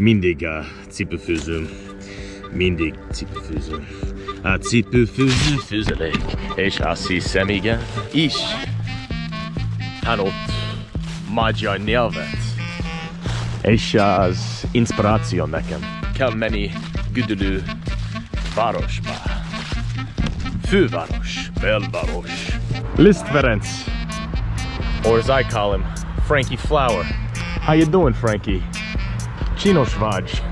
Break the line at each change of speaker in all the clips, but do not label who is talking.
Mindig cipőfőzöm. Mindig cipőfőzöm. A cipőfőző főzelek. És azt hiszem, igen, is tanult magyar nyelvet. És az inspiráció nekem. Kell menni güdülő városba. Főváros, belváros. Liszt Ferenc. Or as I call him, Frankie Flower. How you doing, Frankie? Chinos vagy.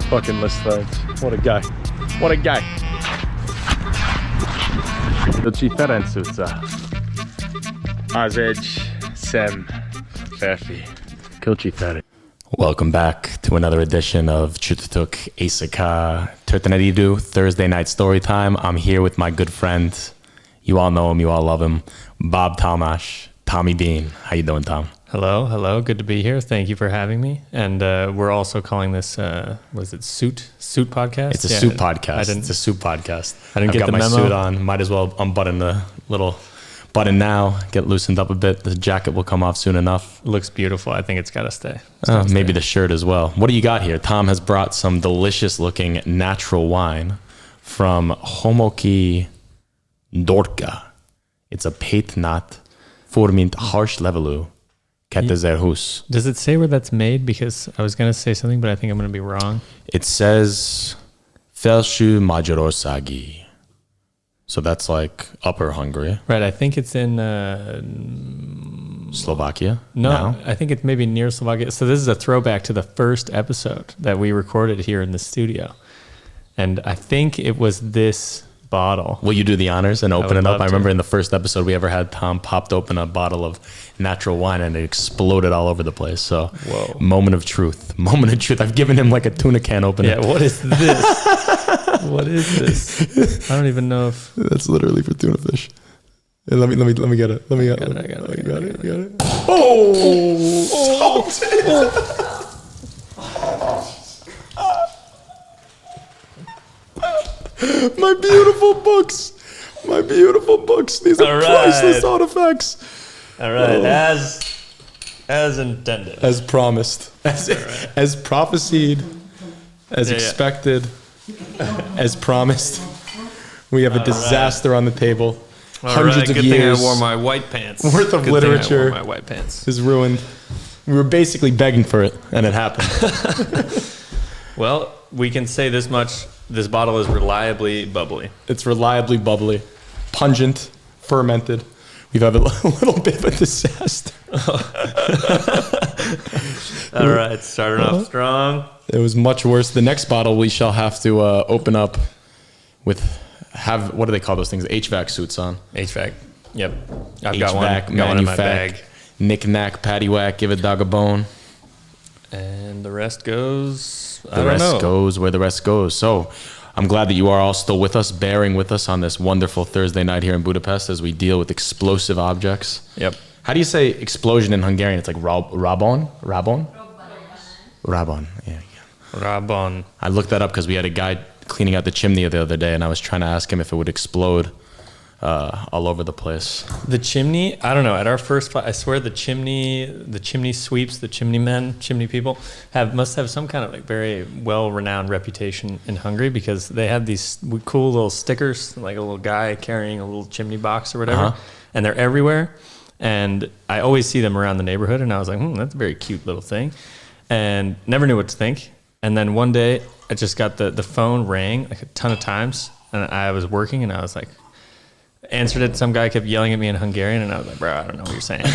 Fucking Liszt Ferenc. What a guy. What a guy. Kölcsi Ferenc utca. Az egy szem férfi. Kölcsi Ferenc.
Welcome back to another edition of Csütörtök Éjszaka Történeti Idő, Thursday night story time. I'm here with my good friend. You all know him, you all love him. Bob Talmash, Tommy Bean. How you doing, Tom?
Hello. Good to be here. Thank you for having me. And we're also calling this, was it Suit Podcast?
It's a Suit Podcast. It's a Suit Podcast.
I didn't
I've
get
got
the
my
memo.
suit on. Might as well unbutton the little button now, get loosened up a bit. The jacket will come off soon enough.
Looks beautiful. I think it's got to stay.
Maybe the shirt as well. What do you got here? Tom has brought some delicious looking natural wine from Homoki Dorka. It's a Pétnat Formint Harsh Levelú 2020.
Does it say where that's made? Because I was going to say something, but I think I'm going to be wrong.
It says Felső Magyarországi. So that's like Upper Hungary.
Right. I think it's in...
Slovakia?
No, I think it's maybe near Slovakia. So this is a throwback to the first episode that we recorded here in the studio. And I think it was this bottle.
Will you do the honors and open it up? I remember
to.
in the first episode we ever had, Tom popped open a bottle of natural wine and it exploded all over the place. So,
whoa.
Moment of truth. I've given him like a tuna can opener.
Yeah, what is this? What is this? I don't even know if...
That's literally for tuna fish. Hey, let me get it. Let me get it.
I got it.
Oh! My beautiful books. These are priceless artifacts.
All right, as intended.
As promised. As prophesied. As expected. As promised. We have a disaster on the table. Hundreds of
good
years
thing I wore my white pants.
worth of
Good
literature
thing I wore my white pants.
is ruined. We were basically begging for it, and it happened.
Well, we can say this much. This bottle is reliably bubbly.
It's reliably bubbly, pungent, fermented. We've had a little bit of a disaster.
All right, starting off strong.
It was much worse. The next bottle we shall have to open up with, what do they call those things? HVAC suits on.
HVAC. Yep. I've
HVAC,
got one in my bag.
Knick-knack, paddywhack, give a dog a bone.
And the rest goes...
The rest goes where the rest goes. So I'm glad that you are all still with us, bearing with us on this wonderful Thursday night here in Budapest as we deal with explosive objects.
Yep.
How do you say explosion in Hungarian? It's like rabon? Rabon. Yeah.
Rabon.
I looked that up because we had a guy cleaning out the chimney the other day, and I was trying to ask him if it would explode all over the place.
The chimney, I don't know. At our first fight, I swear the chimney sweeps, the chimney men, chimney people must have some kind of like very well-renowned reputation in Hungary because they have these cool little stickers, like a little guy carrying a little chimney box or whatever, and they're everywhere. And I always see them around the neighborhood, and I was like, that's a very cute little thing, and never knew what to think. And then one day, I just got the phone rang like a ton of times, and I was working, and I was like, answered it. Some guy kept yelling at me in Hungarian, and I was like, bro, I don't know what you're saying.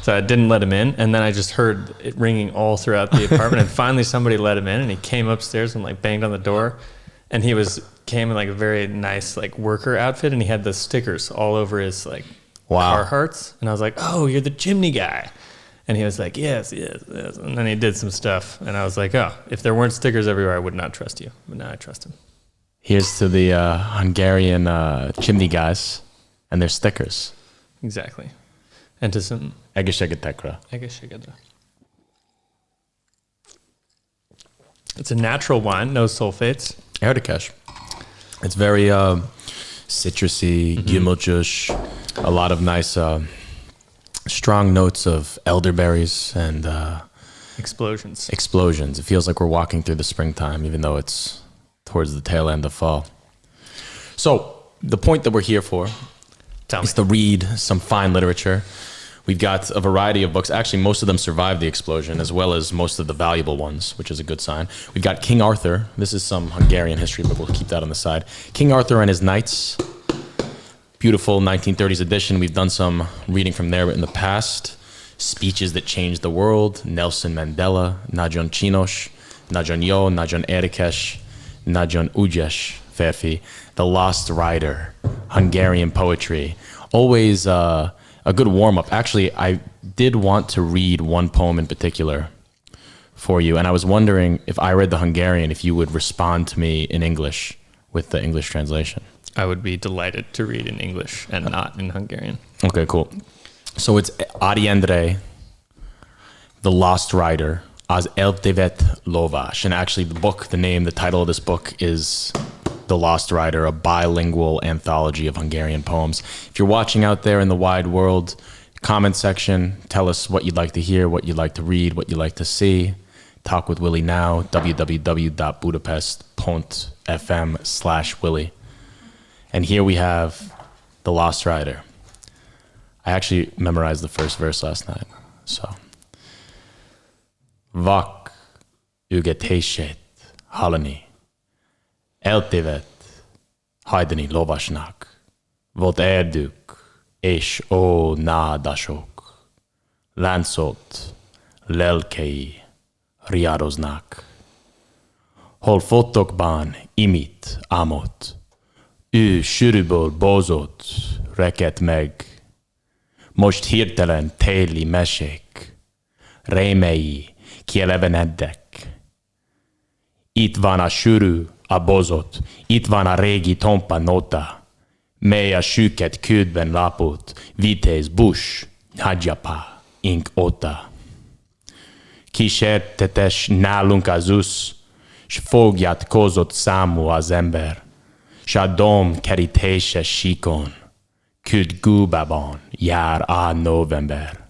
So I didn't let him in. And then I just heard it ringing all throughout the apartment. And finally somebody let him in, and he came upstairs and like banged on the door. And he came in like a very nice like worker outfit, and he had the stickers all over his like Carhartts. And I was like, oh, you're the chimney guy. And he was like, yes. And then he did some stuff. And I was like, oh, if there weren't stickers everywhere, I would not trust you. But now I trust him.
Here's to the Hungarian chimney guys and their stickers.
Exactly. And to some...
Egészségetekre.
It's a natural wine, no sulfates.
Érdekes. It's very citrusy, gyümölcsös, a lot of nice strong notes of elderberries and
Explosions.
Explosions. It feels like we're walking through the springtime, even though it's towards the tail end of fall. So the point that we're here for is to read some fine literature. We've got a variety of books. Actually, most of them survived the explosion, as well as most of the valuable ones, which is a good sign. We've got King Arthur. This is some Hungarian history, but we'll keep that on the side. King Arthur and His Knights. Beautiful 1930s edition. We've done some reading from there in the past. Speeches That Changed the World. Nelson Mandela. Nagyon Csinos. Nagyon Jó. Nagyon Érdekes. Nagyon Ügyes Férfi. The Lost Rider. Hungarian poetry. Always a good warm-up. Actually, I did want to read one poem in particular for you, and I was wondering if I read the Hungarian, if you would respond to me in English with the English translation.
I would be delighted to read in English and not in Hungarian.
Okay, cool. So it's Adi Endre, The Lost Rider, Az Eltévedt Lovas. And actually the title of this book is The Lost Rider, a bilingual anthology of Hungarian poems. If you're watching out there in the wide world, comment section, tell us what you'd like to hear, what you'd like to read, what you'd like to see. Talk with Willie now, www.budapest.fm/Willie. And here we have The Lost Rider. I actually memorized the first verse last night. So, Vak ügetését hallani. Eltévedt hajdani lovasnak, volt erdők és ó nádasok, láncolt lelkei riadoznak. Hol fotokban imít álmot, ő sűrűből bozott, rekedt meg. Most hirtelen téli mesék, rémei kielevenedtek. Itt van a sűrű, a bozott, itt van a régi tompa nota, mely a süket ködben lapult, vitéz busz, nagyapa, ink óta. Kísértetes nálunk az ősz, s fogjatkozott számú az ember, s a dom kerítéses síkon, küld gúbában jár a november.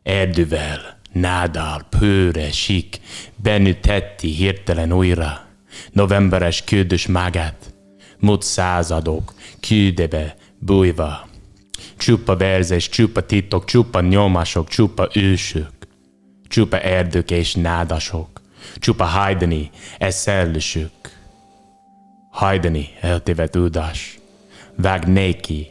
Erdővel, nádal, pőre, sík, bennütetti hirtelen újra, novemberes küldös magát, múlt századok küldebe bújva. Csupa verzés, csupa titok, csupa nyomások, csupa ősök, csupa erdők és nádasok, csupa hajdani eszellősök. Hajdani eltévedt udás, vág néki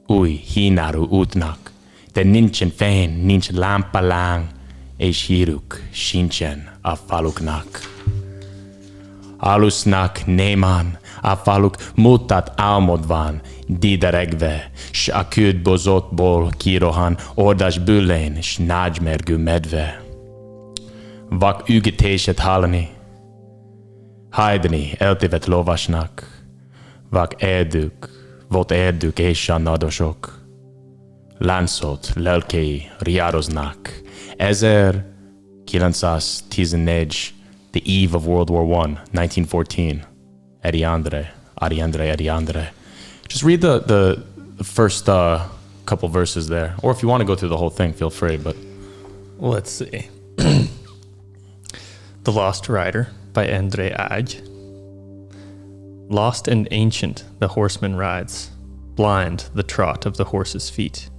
új hínárú útnak, de nincsen fény, nincs lámpaláng, és híruk sincsen a faluknak. Alusznak némán, a faluk mutat álmodván, dideregve, s a ködbozottból kirohan ordas büllén, s nagymergő medve. Vak ügetését hallani, hajdani eltévedt lovasnak, vak erdők, volt erdők és a nadosok, láncolt lelkei riadoznak. 1914, the eve of World War I, 1914. Ariandre. Just read the first couple verses there. Or if you want to go through the whole thing, feel free. But
let's see. The Lost Rider by Endre Ágy. Lost and ancient the horseman rides, blind the trot of the horse's feet.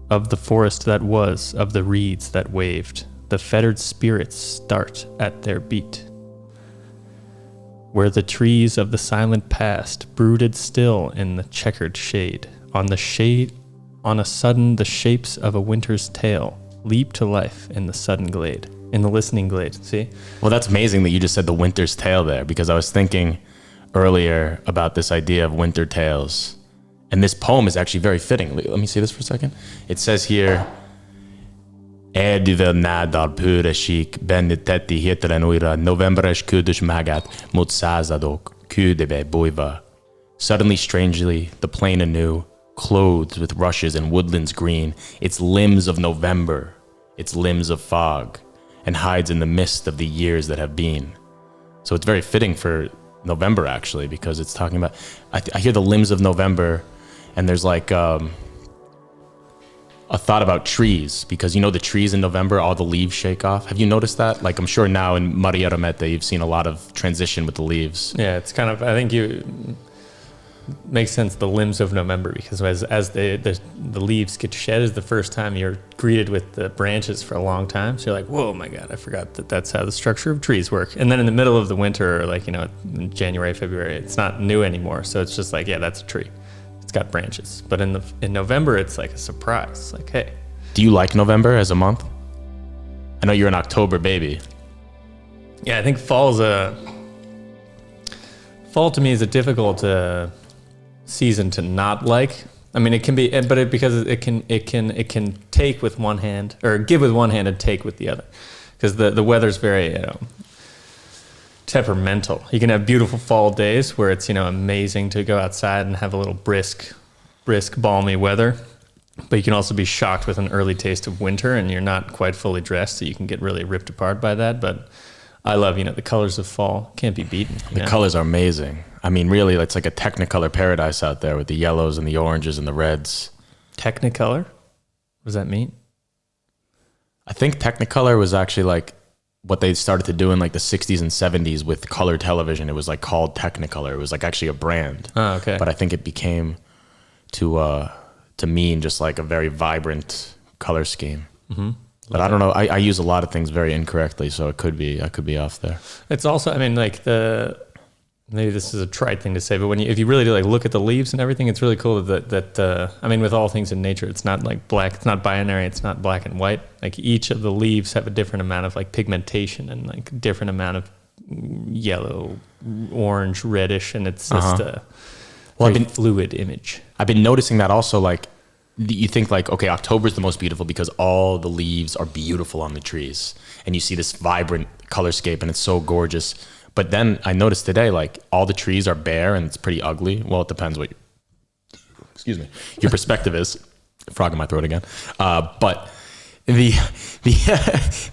Of the forest that was, of the reeds that waved, the fettered spirits start at their beat. Where the trees of the silent past brooded still in the checkered shade, on a sudden the shapes of a winter's tale leap to life in the listening glade. See?
Well, that's amazing that you just said the winter's tale there, because I was thinking earlier about this idea of winter tales. And this poem is actually very fitting. Let me see this for a second. It says here, Erdővel nádal pőre sík, bennütetti hirtelen újra, novemberes ködös magát, múlt századok küldebe bújva. Suddenly, strangely, the plain anew, clothed with rushes and woodlands green, its limbs of November, its limbs of fog, and hides in the mist of the years that have been. So it's very fitting for November, actually, because it's talking about, I hear the limbs of November, and there's like a thought about trees, because you know the trees in November, all the leaves shake off. Have you noticed that? Like, I'm sure now in Maria Romete, you've seen a lot of transition with the leaves.
Yeah, it's kind of, I think makes sense, the limbs of November, because as the leaves get shed is the first time you're greeted with the branches for a long time. So you're like, whoa, my God, I forgot that's how the structure of trees work. And then in the middle of the winter, or like, you know, in January, February, it's not new anymore. So it's just like, yeah, that's a tree. It's got branches. But in November, it's like a surprise. It's like, hey.
Do you like November as a month? I know you're an October baby.
Yeah, I think fall to me is a difficult season to not like. I mean, it can be, but because it can take with one hand, or give with one hand and take with the other, because the weather's very, you know, temperamental. You can have beautiful fall days where it's, you know, amazing to go outside and have a little brisk, balmy weather, but you can also be shocked with an early taste of winter, and you're not quite fully dressed, so you can get really ripped apart by that. But I love, you know, the colors of fall. Can't be beaten.
The colors are amazing. I mean, really, it's like a Technicolor paradise out there with the yellows and the oranges and the reds.
Technicolor? What does that mean?
I think Technicolor was actually like what they started to do in like the 60s and 70s with color television. It was like called Technicolor. It was like actually a brand.
Oh, okay.
But I think it became to mean just like a very vibrant color scheme. Mm-hmm. But I don't know. I use a lot of things very incorrectly, so I could be off there.
It's also, I mean, like maybe this is a trite thing to say, but if you really do like look at the leaves and everything, it's really cool that I mean, with all things in nature, it's not like black, it's not binary, it's not black and white. Like each of the leaves have a different amount of like pigmentation and like different amount of yellow, orange, reddish, and it's just a very fluid image.
I've been noticing that also, like, you think like, okay, October is the most beautiful because all the leaves are beautiful on the trees and you see this vibrant colorscape and it's so gorgeous. But then I noticed today, like all the trees are bare and it's pretty ugly. Well, it depends what your perspective is. Frog in my throat again. But the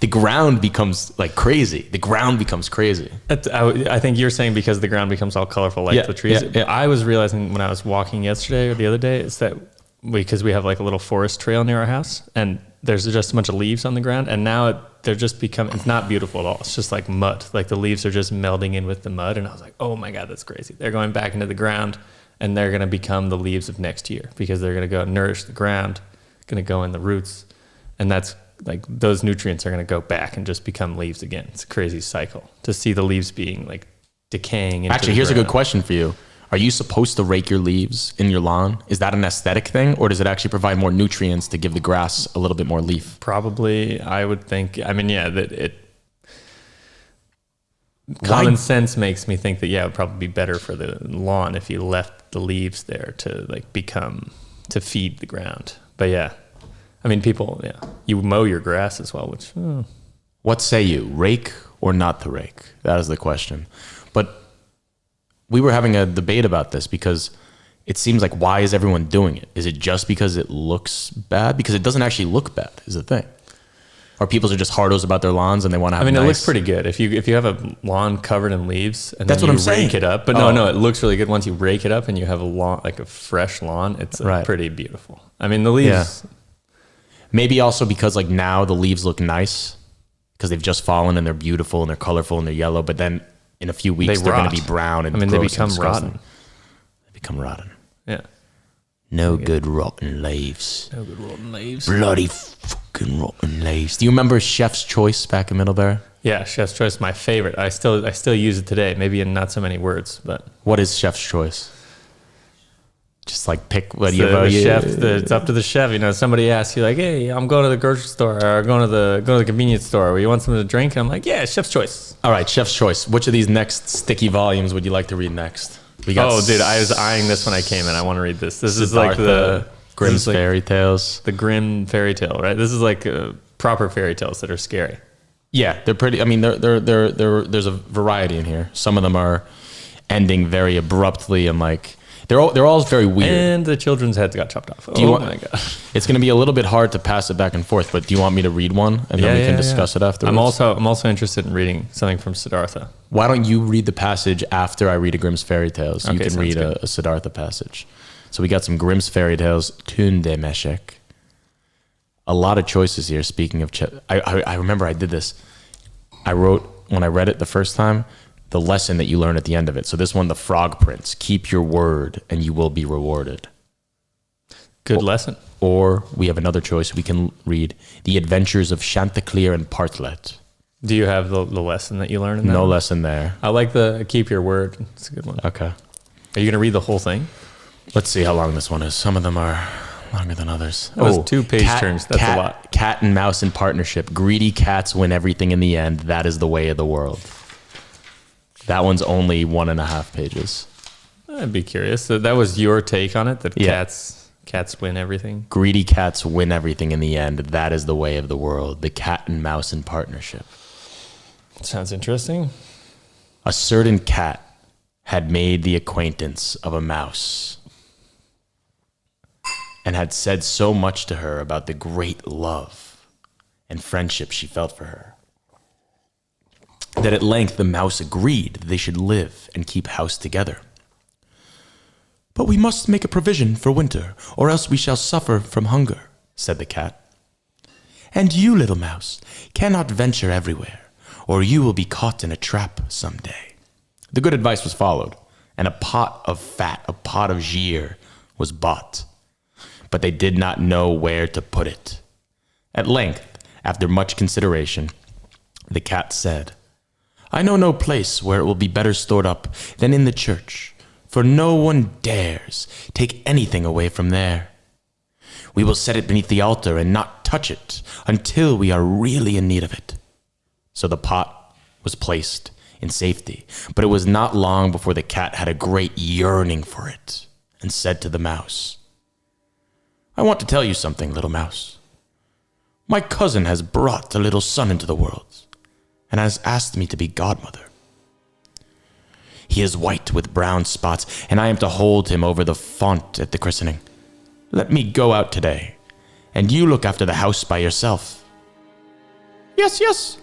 ground becomes like crazy. The ground becomes crazy.
I think you're saying because the ground becomes all colorful like the trees.
Yeah.
I was realizing when I was walking yesterday or the other day is that because we have like a little forest trail near our house and there's just a bunch of leaves on the ground, and now they're just it's not beautiful at all. It's just like mud. Like the leaves are just melding in with the mud, and I was like, oh my God, that's crazy. They're going back into the ground and they're going to become the leaves of next year because they're going to go nourish the ground, going to go in the roots, and that's like those nutrients are going to go back and just become leaves again. It's a crazy cycle to see the leaves being like decaying into
Actually, here's a good question for you. Are you supposed to rake your leaves in your lawn? Is that an aesthetic thing, or does it actually provide more nutrients to give the grass a little bit more leaf?
Probably, I would think. I mean, yeah, common sense makes me think that, yeah, it would probably be better for the lawn if you left the leaves there to like to feed the ground. But yeah, I mean, you mow your grass as well, which...
What say you, rake or not to rake? That is the question. But we were having a debate about this because it seems like, why is everyone doing it? Is it just because it looks bad? Because it doesn't actually look bad, is the thing. Or people are just hardos about their lawns and they want to have
it looks pretty good. If you have a lawn covered in leaves and
that's
then
what
you
I'm
rake
saying.
It up. But no, it looks really good once you rake it up and you have a lawn, like a fresh lawn. It's pretty beautiful. I mean, the leaves...
Yeah. Maybe also because like now the leaves look nice because they've just fallen and they're beautiful and they're colorful and they're yellow, but then in a few weeks they're going to be brown and
they become rotten.
They become rotten.
Yeah.
No good rotten leaves.
No good rotten leaves.
Bloody fucking rotten leaves. Do you remember Chef's Choice back in Middlebury?
Yeah, Chef's Choice, my favorite. I still use it today, maybe in not so many words, but...
What is Chef's Choice? Just like pick what
chef. It's up to the chef. You know, somebody asks you like, "Hey, I'm going to the grocery store or going to the convenience store. Where you want something to drink?" And I'm like, "Yeah, Chef's Choice."
All right, Chef's Choice. Which of these next sticky volumes would you like to read next?
Dude, I was eyeing this when I came in. I want to read this. This is like the
Grimm's fairy tales.
The Grimm fairy tale, right? This is like proper fairy tales that are scary.
Yeah, they're pretty. I mean, there's a variety in here. Some of them are ending very abruptly and like. They're all very weird.
And the children's heads got chopped off.
My God. It's going to be a little bit hard to pass it back and forth, but do you want me to read one and then we can discuss it afterwards?
I'm also interested in reading something from Siddhartha.
Why don't you read the passage after I read a Grimm's fairy tales? So you can read a Siddhartha passage. So we got some Grimm's fairy tales, Tun de Meshek. A lot of choices here. Speaking of, I remember I did this. I wrote, when I read it the first time, the lesson that you learn at the end of it. So this one, the Frog Prince, keep your word and you will be rewarded.
Good lesson.
Or we have another choice. We can read The Adventures of Chanticleer and Partlet.
Do you have the lesson that you learned in that?
No
one?
lesson there.
I like the keep your word. It's a good one.
Okay.
Are you going to read the whole thing?
Let's see how long this one is. Some of them are longer than others.
That was 2 page turns. That's a lot.
Cat and mouse in partnership. Greedy cats win everything in the end. That is the way of the world. That one's only 1.5 pages.
I'd be curious. So that was your take on it, that
Yeah.
cats win everything?
Greedy cats win everything in the end. That is the way of the world. The cat and mouse in partnership.
Sounds interesting.
A certain cat had made the acquaintance of a mouse and had said so much to her about the great love and friendship she felt for her, that at length the mouse agreed that they should live and keep house together. "But we must make a provision for winter, or else we shall suffer from hunger," said the cat. "And you, little mouse, cannot venture everywhere, or you will be caught in a trap some day." The good advice was followed, and a pot of fat, a pot of gir, was bought. But they did not know where to put it. At length, after much consideration, the cat said, "I know no place where it will be better stored up than in the church, for no one dares take anything away from there. We will set it beneath the altar and not touch it until we are really in need of it." So the pot was placed in safety, but it was not long before the cat had a great yearning for it and said to the mouse, "I want to tell you something, little mouse. My cousin has brought a little son into the world and has asked me to be godmother. He is white with brown spots, and I am to hold him over the font at the christening. Let me go out today, and you look after the house by yourself." "Yes, yes,"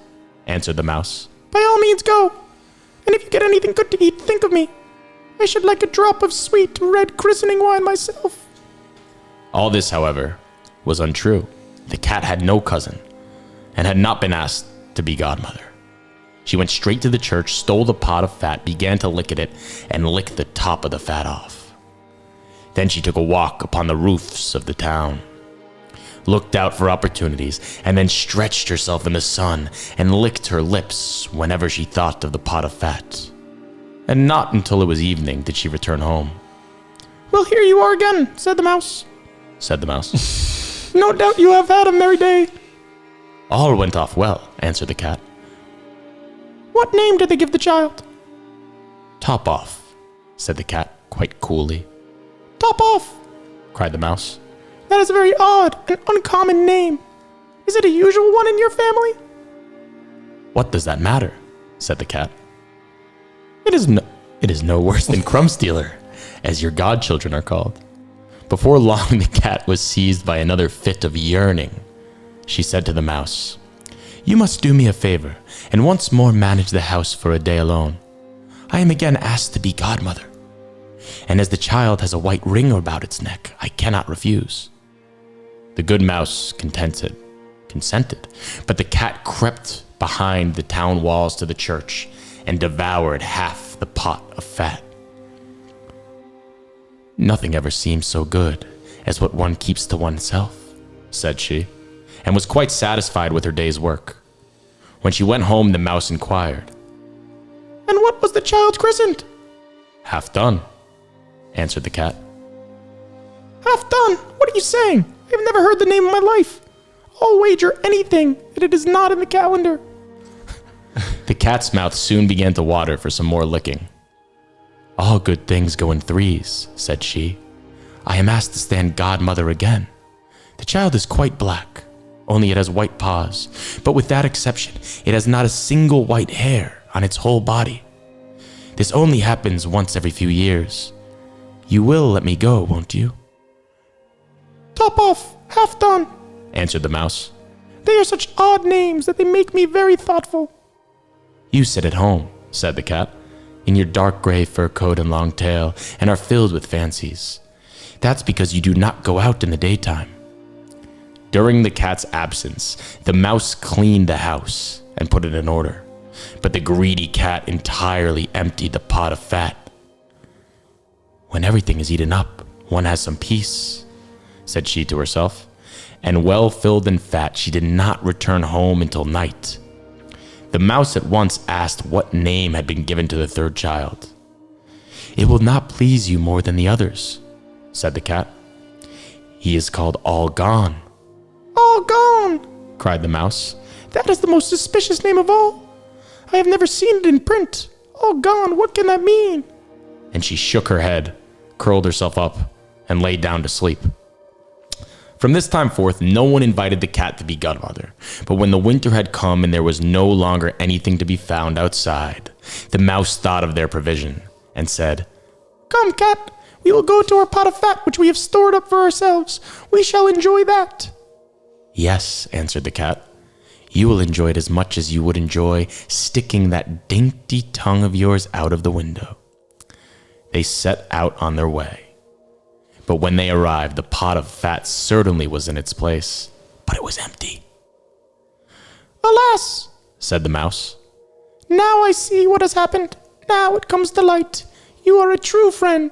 answered the mouse. "By all means go, and if you get anything good to eat, think of me. I should like a drop of sweet red christening wine myself." All this, however, was untrue. The cat had no cousin, and had not been asked to be godmother. She went straight to the church, stole the pot of fat, began to lick at it, and licked the top of the fat off. Then she took a walk upon the roofs of the town, looked out for opportunities, and then stretched herself in the sun and licked her lips whenever she thought of the pot of fat. And not until it was evening did she return home. "Well, here you are again," said the mouse. "No doubt you have had a merry day." "All went off well," answered the cat. "What name did they give the child?" "Top Off," said the cat quite coolly. "Top Off!" cried the mouse. "That is a very odd and uncommon name. Is it a usual one in your family?" "What does that matter?" said the cat. It is no worse than Crumb Stealer, as your godchildren are called." Before long, the cat was seized by another fit of yearning. She said to the mouse, "You must do me a favor, and once more manage the house for a day alone. I am again asked to be godmother, and as the child has a white ring about its neck, I cannot refuse." The good mouse consented, but the cat crept behind the town walls to the church and devoured half the pot of fat. "Nothing ever seems so good as what one keeps to oneself," said she, and was quite satisfied with her day's work. When she went home, the mouse inquired, "And what was the child christened?" "Half Done," answered the cat. "Half Done? What are you saying? I have never heard the name in my life. I'll wager anything that it is not in the calendar." The cat's mouth soon began to water for some more licking. "All good things go in threes," said she. "I am asked to stand godmother again. The child is quite black, only it has white paws, but with that exception, it has not a single white hair on its whole body. This only happens once every few years. You will let me go, won't you?" "Top Off, Half Done," answered the mouse. "They are such odd names that they make me very thoughtful." "You sit at home," said the cat, "in your dark gray fur coat and long tail, and are filled with fancies. That's because you do not go out in the daytime. During the cat's absence, the mouse cleaned the house and put it in order. But the greedy cat entirely emptied the pot of fat. When everything is eaten up, one has some peace, said she to herself. And well filled and fat, she did not return home until night. The mouse at once asked what name had been given to the third child. It will not please you more than the others, said the cat. He is called All Gone. All Gone, cried the mouse. That is the most suspicious name of all. I have never seen it in print. All Gone, what can that mean? And she shook her head, curled herself up, and laid down to sleep. From this time forth, no one invited the cat to be godmother. But when the winter had come and there was no longer anything to be found outside, the mouse thought of their provision and said, Come, cat, we will go to our pot of fat which we have stored up for ourselves. We shall enjoy that. Yes, answered the cat. You will enjoy it as much as you would enjoy sticking that dainty tongue of yours out of the window. They set out on their way. But when they arrived, the pot of fat certainly was in its place, but it was empty. Alas, said the mouse, now I see what has happened. Now it comes to light. You are a true friend.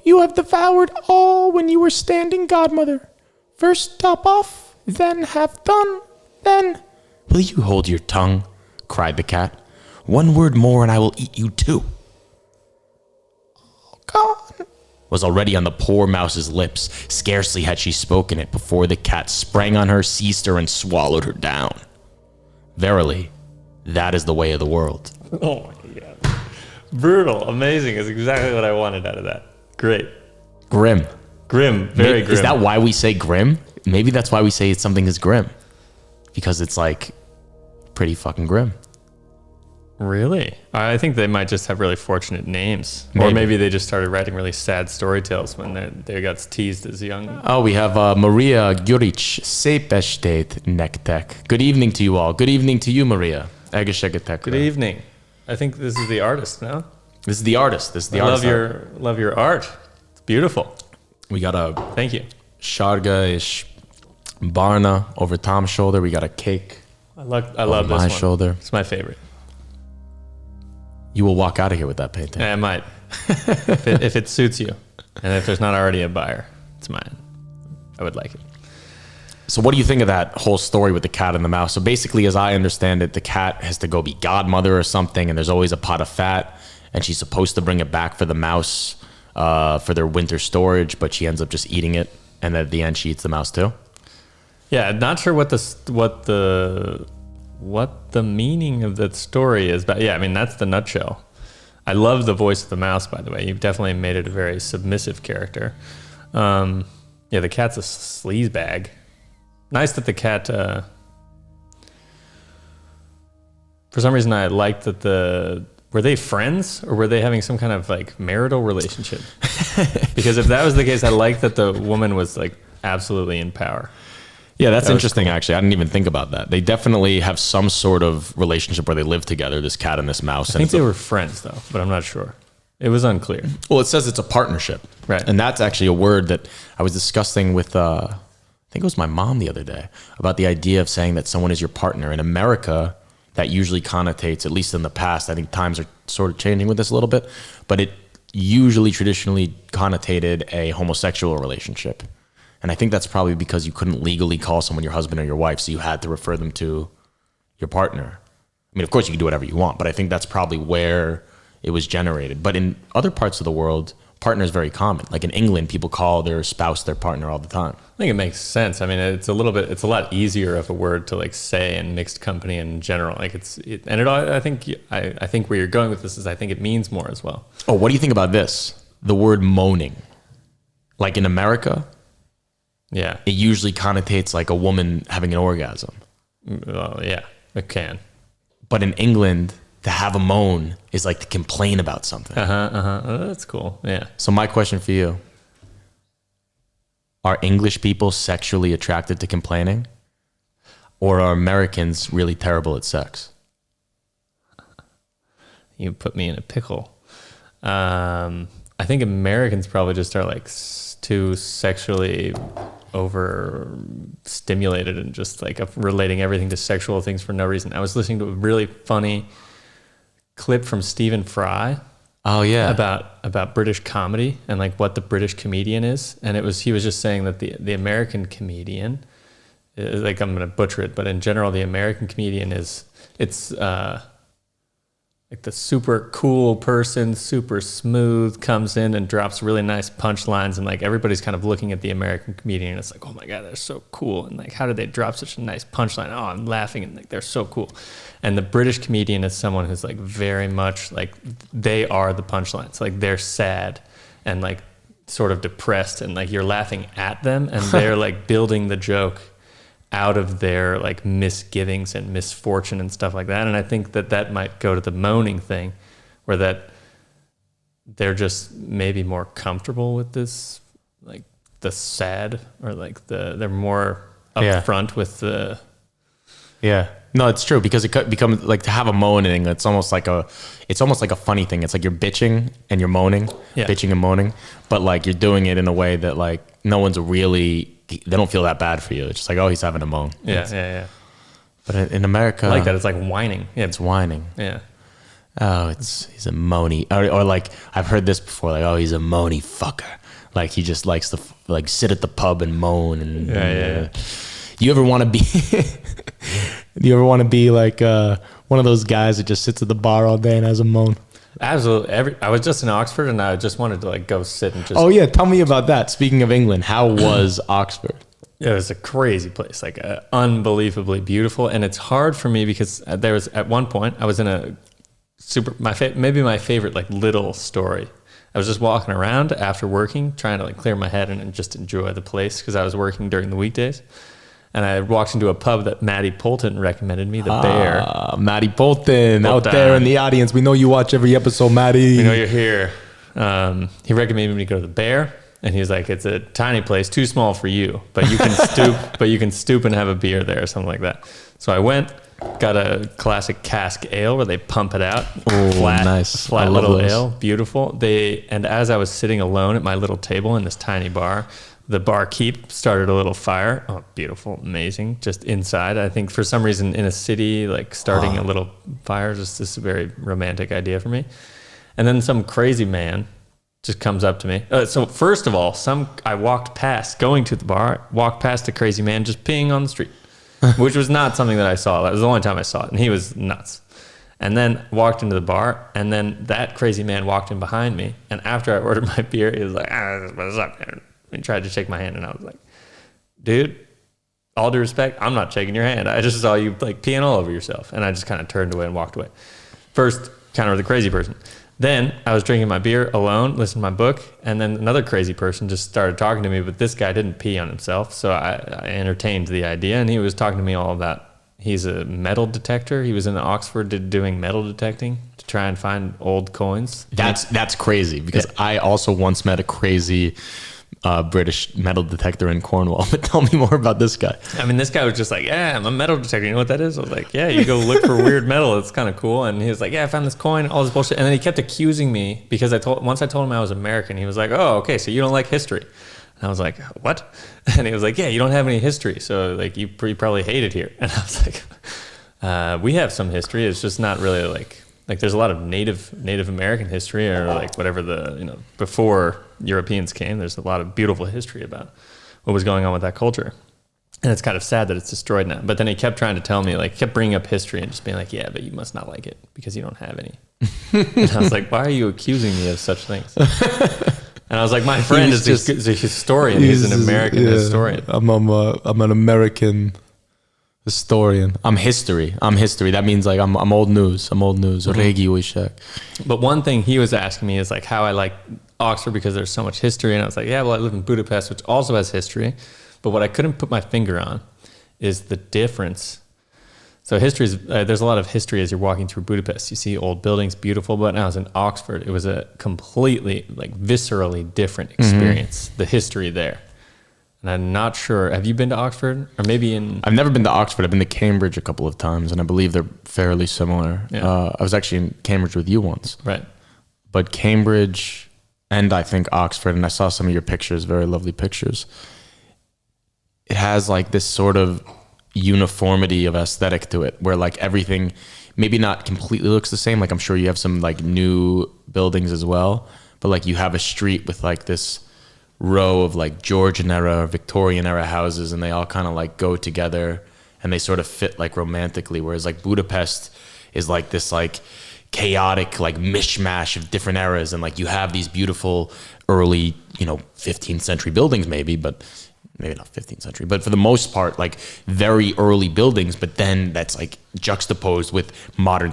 You have devoured all when you were standing godmother. First top off, then half done, then... Will you hold your tongue? Cried the cat. One word more and I will eat you too. Oh, God, was already on the poor mouse's lips. Scarcely had she spoken it before the cat sprang on her, seized her, and swallowed her down. Verily, that is the way of the world.
Oh my God. Brutal. Amazing is exactly what I wanted out of that. Great.
Grim.
Grim. Very grim.
Is that why we say grim? Maybe that's why we say something is grim. Because it's like pretty fucking grim.
Really? I think they might just have really fortunate names. Maybe. Or maybe they just started writing really sad story tales when they got teased as young.
Oh, we have Maria Gyuric, Szép estét nektek. Good evening to you all. Good evening to you, Maria.
Good evening. I think this is the artist, no?
This is the artist.
Love your art. It's beautiful.
We got a...
Thank you.
Sharga-ish Barna over Tom's shoulder. We got a cake.
I love this
my
one.
Shoulder.
It's my favorite.
You will walk out of here with that painting.
Yeah, I might. if it suits you. And if there's not already a buyer, it's mine. I would like it.
So what do you think of that whole story with the cat and the mouse? So basically, as I understand it, the cat has to go be godmother or something, and there's always a pot of fat, and she's supposed to bring it back for the mouse for their winter storage, but she ends up just eating it, and at the end, she eats the mouse too?
Yeah, not sure what the meaning of that story is, but yeah, I mean, that's the nutshell. I love the voice of the mouse, by the way. You've definitely made it a very submissive character. Yeah, the cat's a sleazebag. Nice that the cat, for some reason I liked that were they friends or were they having some kind of like marital relationship? Because if that was the case, I liked that the woman was like absolutely in power.
Yeah, that's interesting, cool. Actually. I didn't even think about that. They definitely have some sort of relationship where they live together, this cat and this mouse.
I think they were friends, though, but I'm not sure. It was unclear.
Well, it says it's a partnership.
Right.
And that's actually a word that I was discussing with, I think it was my mom the other day, about the idea of saying that someone is your partner. In America, that usually connotates, at least in the past, I think times are sort of changing with this a little bit, but it usually traditionally connotated a homosexual relationship. And I think that's probably because you couldn't legally call someone your husband or your wife, so you had to refer them to your partner. I mean, of course, you can do whatever you want, but I think that's probably where it was generated. But in other parts of the world, partner is very common. Like in England, people call their spouse their partner all the time.
I think it makes sense. I mean, it's a lot easier of a word to like say in mixed company in general. Like I think where you're going with this is I think it means more as well.
Oh, what do you think about this? The word moaning. Like in America,
yeah,
it usually connotates like a woman having an orgasm.
Well, yeah, it can.
But in England, to have a moan is like to complain about something.
Oh, that's cool. Yeah.
So my question for you, are English people sexually attracted to complaining? Or are Americans really terrible at sex?
You put me in a pickle. I think Americans probably just are like too sexually overstimulated and just like relating everything to sexual things for no reason. I was listening to a really funny clip from Stephen Fry.
Oh yeah,
about British comedy and like what the British comedian is, and he was just saying that the American comedian, like I'm gonna butcher it, but in general the American comedian it's like the super cool person, super smooth, comes in and drops really nice punchlines, and like everybody's kind of looking at the American comedian and it's like, oh my god, they're so cool, and like how did they drop such a nice punchline? Oh, I'm laughing, and like they're so cool. And the British comedian is someone who's like very much like they are the punchlines. Like they're sad and like sort of depressed, and like you're laughing at them, and they're like building the joke out of their like misgivings and misfortune and stuff like that. And I think that might go to the moaning thing, where that they're just maybe more comfortable with this, like the sad, or like they're more upfront with the.
Yeah. No, it's true, because it could become like, to have a moaning, it's almost like a funny thing. It's like you're bitching and you're moaning, bitching and moaning, but like you're doing it in a way that like no one's really, they don't feel that bad for you. It's just like, oh, he's having a moan.
Yeah.
But in America,
I like that. It's like whining. Yeah,
it's whining.
Yeah.
Oh, he's a moany, or like I've heard this before. Like, oh, he's a moany fucker. Like he just likes to like sit at the pub and moan. And
yeah.
You ever want to be? Do you ever want to be like one of those guys that just sits at the bar all day and has a moan?
Absolutely. I was just in Oxford, and I just wanted to like go sit and just.
Oh yeah, tell me about that. Speaking of England, how was Oxford?
It was a crazy place, like unbelievably beautiful, and it's hard for me because there was at one point I was in a maybe my favorite like little story. I was just walking around after working, trying to like clear my head and just enjoy the place because I was working during the weekdays. And I walked into a pub that Maddie Poulton recommended me, the Bear.
Maddie Poulton, out there in the audience. We know you watch every episode, Maddie.
We know you're here. He recommended me to go to the Bear, and he was like, it's a tiny place, too small for you, but you can stoop and have a beer there, or something like that. So I went, got a classic cask ale where they pump it out.
Oh, nice.
Flat little ale, beautiful. And as I was sitting alone at my little table in this tiny bar, the barkeep started a little fire. Oh, beautiful, amazing. Just inside. I think for some reason in a city, like starting a little fire, just this is a very romantic idea for me. And then some crazy man just comes up to me. So first of all, I walked past, going to the bar, walked past a crazy man just peeing on the street, which was not something that I saw. That was the only time I saw it, and he was nuts. And then walked into the bar, and then that crazy man walked in behind me. And after I ordered my beer, he was like, what's up, man? And tried to shake my hand, and I was like, dude, all due respect, I'm not shaking your hand. I just saw you like peeing all over yourself. And I just kind of turned away and walked away. First, kind of the crazy person. Then I was drinking my beer alone, listening to my book, and then another crazy person just started talking to me, but this guy didn't pee on himself. So I entertained the idea, and he was talking to me all about, he's a metal detector. He was in Oxford doing metal detecting to try and find old coins.
That's crazy, because I also once met a crazy British metal detector in Cornwall. But tell me more about this guy.
I mean, this guy was just like, yeah, I'm a metal detector. You know what that is? I was like, yeah, you go look for weird metal. It's kind of cool. And he was like, yeah, I found this coin, all this bullshit. And then he kept accusing me because once I told him I was American, he was like, oh, okay, so you don't like history. And I was like, what? And he was like, yeah, you don't have any history. So like you probably hate it here. And I was like, we have some history. It's just not really like there's a lot of Native American history, or like whatever before Europeans came. There's a lot of beautiful history about what was going on with that culture, and it's kind of sad that it's destroyed now. But then he kept trying to tell me, like, kept bringing up history and just being like, yeah, but you must not like it because you don't have any. And I was like, why are you accusing me of such things? And I was like, my friend is a historian. He's an American historian.
I'm an American historian. I'm history. That means like I'm old news.
But one thing he was asking me is like how I like Oxford because there's so much history. And I was like, yeah, well, I live in Budapest, which also has history. But what I couldn't put my finger on is the difference. So history is, there's a lot of history as you're walking through Budapest. You see old buildings, beautiful. But when I was in Oxford, it was a completely, like, viscerally different experience, the history there. And I'm not sure. Have you been to Oxford? Or maybe
I've never been to Oxford. I've been to Cambridge a couple of times, and I believe they're fairly similar.
Yeah.
I was actually in Cambridge with you once.
Right.
But Cambridge and I think Oxford, and I saw some of your pictures, very lovely pictures. it has like this sort of uniformity of aesthetic to it, where like everything maybe not completely looks the same. Like I'm sure you have some like new buildings as well, but like you have a street with like this row of like Georgian era, Victorian era houses, and they all kind of like go together and they sort of fit like romantically. Whereas like Budapest is like this like chaotic like mishmash of different eras, and like you have these beautiful early 15th century buildings, maybe not 15th century, but for the most part like very early buildings, but then that's like juxtaposed with modern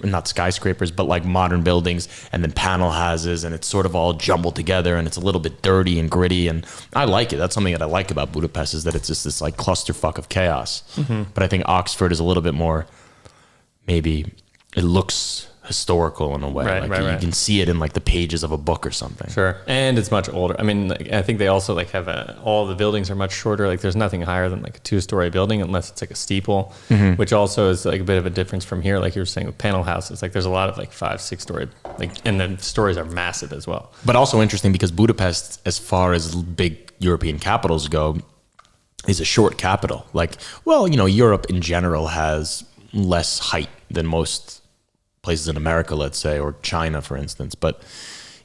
not skyscrapers, but like modern buildings, and then panel houses, and it's sort of all jumbled together, and it's a little bit dirty and gritty, and I like it. That's something that I like about Budapest, is that it's just this like clusterfuck of chaos. But I think Oxford is a little bit more, maybe it looks historical in a way. You can see it in like the pages of a book or something.
Sure. And it's much older. I mean, like, I think they also like have all the buildings are much shorter. Like there's nothing higher than like a 2-story building unless it's like a steeple, which also is like a bit of a difference from here. Like you were saying with panel houses, like there's a lot of like 5-6 story, like, and the stories are massive as well.
But also interesting because Budapest, as far as big European capitals go, is a short capital. Like, well, Europe in general has less height than most places in America, let's say, or China, for instance. But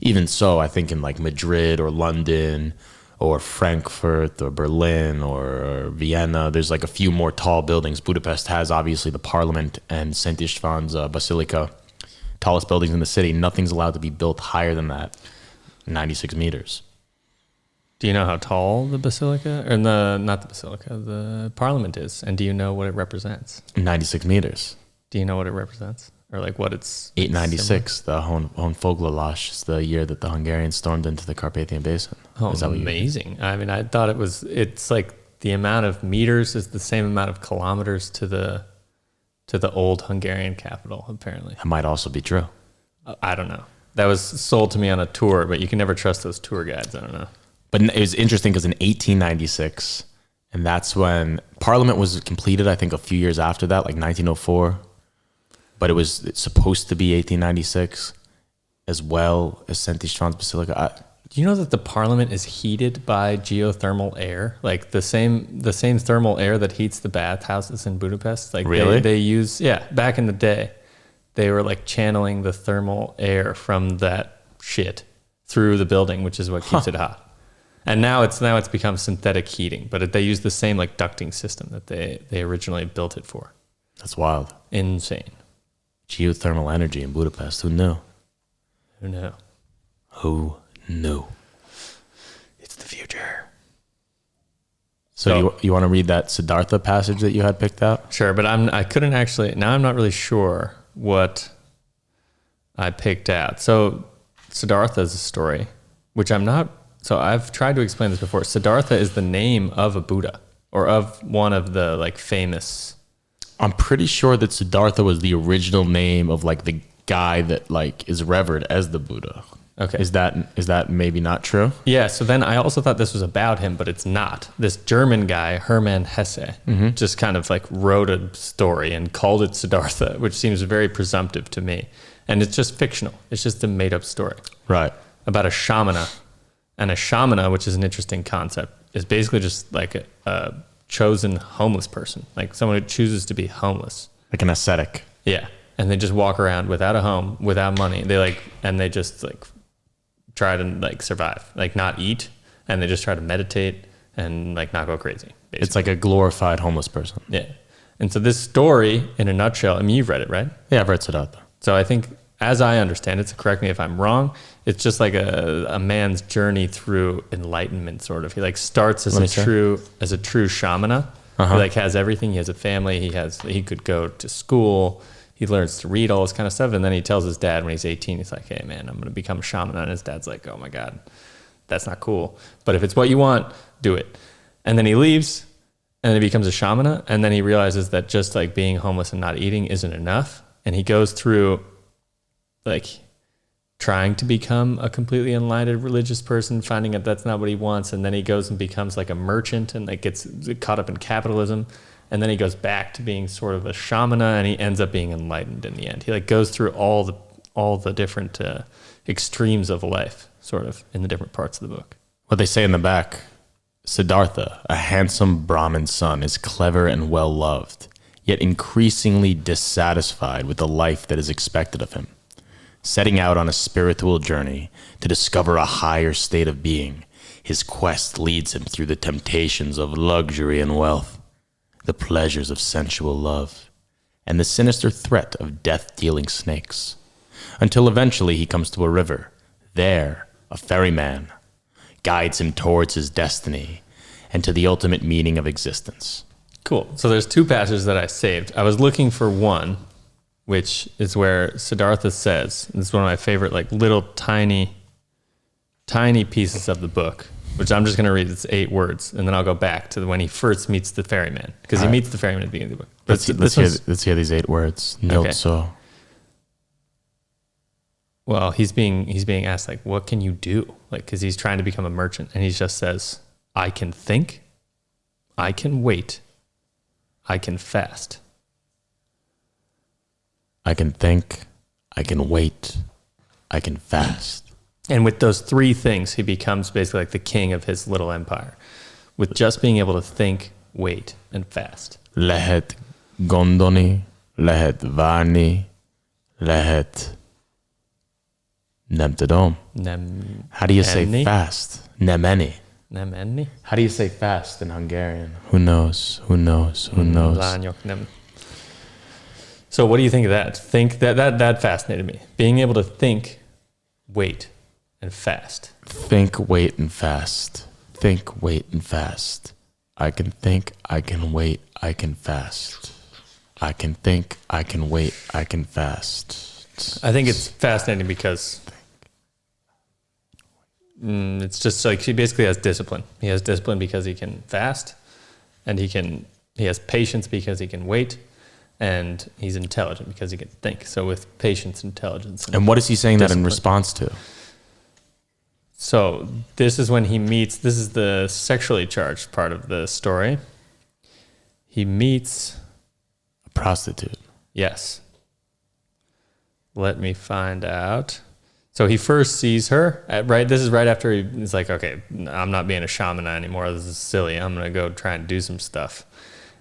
even so, I think in like Madrid or London or Frankfurt or Berlin or Vienna, there's like a few more tall buildings. Budapest has obviously the Parliament and St. Istvan's Basilica, tallest buildings in the city. Nothing's allowed to be built higher than that, 96 meters.
Do you know how tall the basilica, or not the basilica, the Parliament is? And do you know what it represents?
96 meters.
Do you know what it represents? Or like what it's
896, the Honfoglalás is the year that the Hungarians stormed into the Carpathian Basin.
Oh, amazing. I mean, I thought it's like the amount of meters is the same amount of kilometers to the old Hungarian capital, apparently.
That might also be true.
I don't know. That was sold to me on a tour, but you can never trust those tour guides. I don't know.
But it was interesting because in 1896, and that's when Parliament was completed, I think a few years after that, like 1904. But it's supposed to be 1896 as well as St. Istvan's Basilica.
Do you know that the Parliament is heated by geothermal air? Like the same thermal air that heats the bathhouses in Budapest? Like
really?
They use, back in the day, they were like channeling the thermal air from that shit through the building, which is what keeps it hot. And now it's become synthetic heating, but they use the same like ducting system that they originally built it for.
That's wild.
Insane.
Geothermal energy in Budapest. Who knew?
Who knew?
Who knew?
It's the future.
So you want to read that Siddhartha passage that you had picked out?
Sure, but I couldn't actually. Now I'm not really sure what I picked out. So Siddhartha is a story, which I'm not. So I've tried to explain this before. Siddhartha is the name of a Buddha, or of one of the like famous.
I'm pretty sure that Siddhartha was the original name of like the guy that like is revered as the Buddha.
Okay.
Is that maybe not true?
Yeah, so then I also thought this was about him, but it's not. This German guy, Hermann Hesse, just kind of like wrote a story and called it Siddhartha, which seems very presumptive to me. And it's just fictional. It's just a made up story.
Right.
About a shamana. And a shamana, which is an interesting concept, is basically just like a chosen homeless person, like someone who chooses to be homeless,
like an ascetic.
Yeah, and they just walk around without a home, without money. They just like try to like survive, like not eat, and they just try to meditate and like not go crazy. Basically.
It's like a glorified homeless person.
Yeah, and so this story, in a nutshell, I mean, you've read it, right?
Yeah, I've read Siddhartha. So
I think, as I understand it, so correct me if I'm wrong, it's just like a man's journey through enlightenment, sort of. He like starts as a true shamana. He like has everything. He has a family. He could go to school. He learns to read, all this kind of stuff, and then he tells his dad when he's 18, he's like, "Hey man, I'm gonna become a shaman." And his dad's like, "Oh my god, that's not cool. But if it's what you want, do it." And then he leaves, and then he becomes a shamana, and then he realizes that just like being homeless and not eating isn't enough, and he goes through like trying to become a completely enlightened religious person, finding out that's not what he wants, and then he goes and becomes like a merchant and like gets caught up in capitalism, and then he goes back to being sort of a shamana, and he ends up being enlightened in the end. He like goes through all the different extremes of life, sort of, in the different parts of the book.
What they say in the back, Siddhartha, a handsome Brahmin son, is clever and well-loved, yet increasingly dissatisfied with the life that is expected of him. Setting out on a spiritual journey to discover a higher state of being, his quest leads him through the temptations of luxury and wealth, the pleasures of sensual love, and the sinister threat of death-dealing snakes, until eventually he comes to a river. There, a ferryman guides him towards his destiny and to the ultimate meaning of existence.
Cool. So there's two passages that I saved. I was looking for one, which is where Siddhartha says, and this is one of my favorite, like little tiny pieces of the book, which I'm just going to read. It's 8 words, and then I'll go back to when he first meets the ferryman, because he meets the ferryman at the beginning of the book.
Let's hear these 8 words.
Okay.
So.
Well, he's being asked, like, what can you do? Like, because he's trying to become a merchant, and he just says, I can think, I can wait, I can fast.
I can think, I can wait, I can fast.
And with those 3 things, he becomes basically like the king of his little empire, with just being able to think, wait, and fast.
Lehet gondoni, lehet várni, lehet nem tudom. How do you say fast? Nemeni.
Nem.
How do you say fast in Hungarian? Who knows?
Lányok nem. So what do you think of that? Think that fascinated me. Being able to think, wait, and fast.
Think, wait, and fast. Think, wait, and fast. I can think, I can wait, I can fast. I can think, I can wait, I can fast.
I think it's fascinating because it's just like he basically has discipline. He has discipline because he can fast, and he has patience because he can wait, and he's intelligent because he can think. So with patience, intelligence,
and what is he saying
discipline.
that in response to?
So this is when he meets, this is the sexually charged part of the story. He meets
a prostitute.
Yes. Let me find out. So he first sees her, this is right after he's like, okay, I'm not being a shaman anymore. This is silly. I'm going to go try and do some stuff.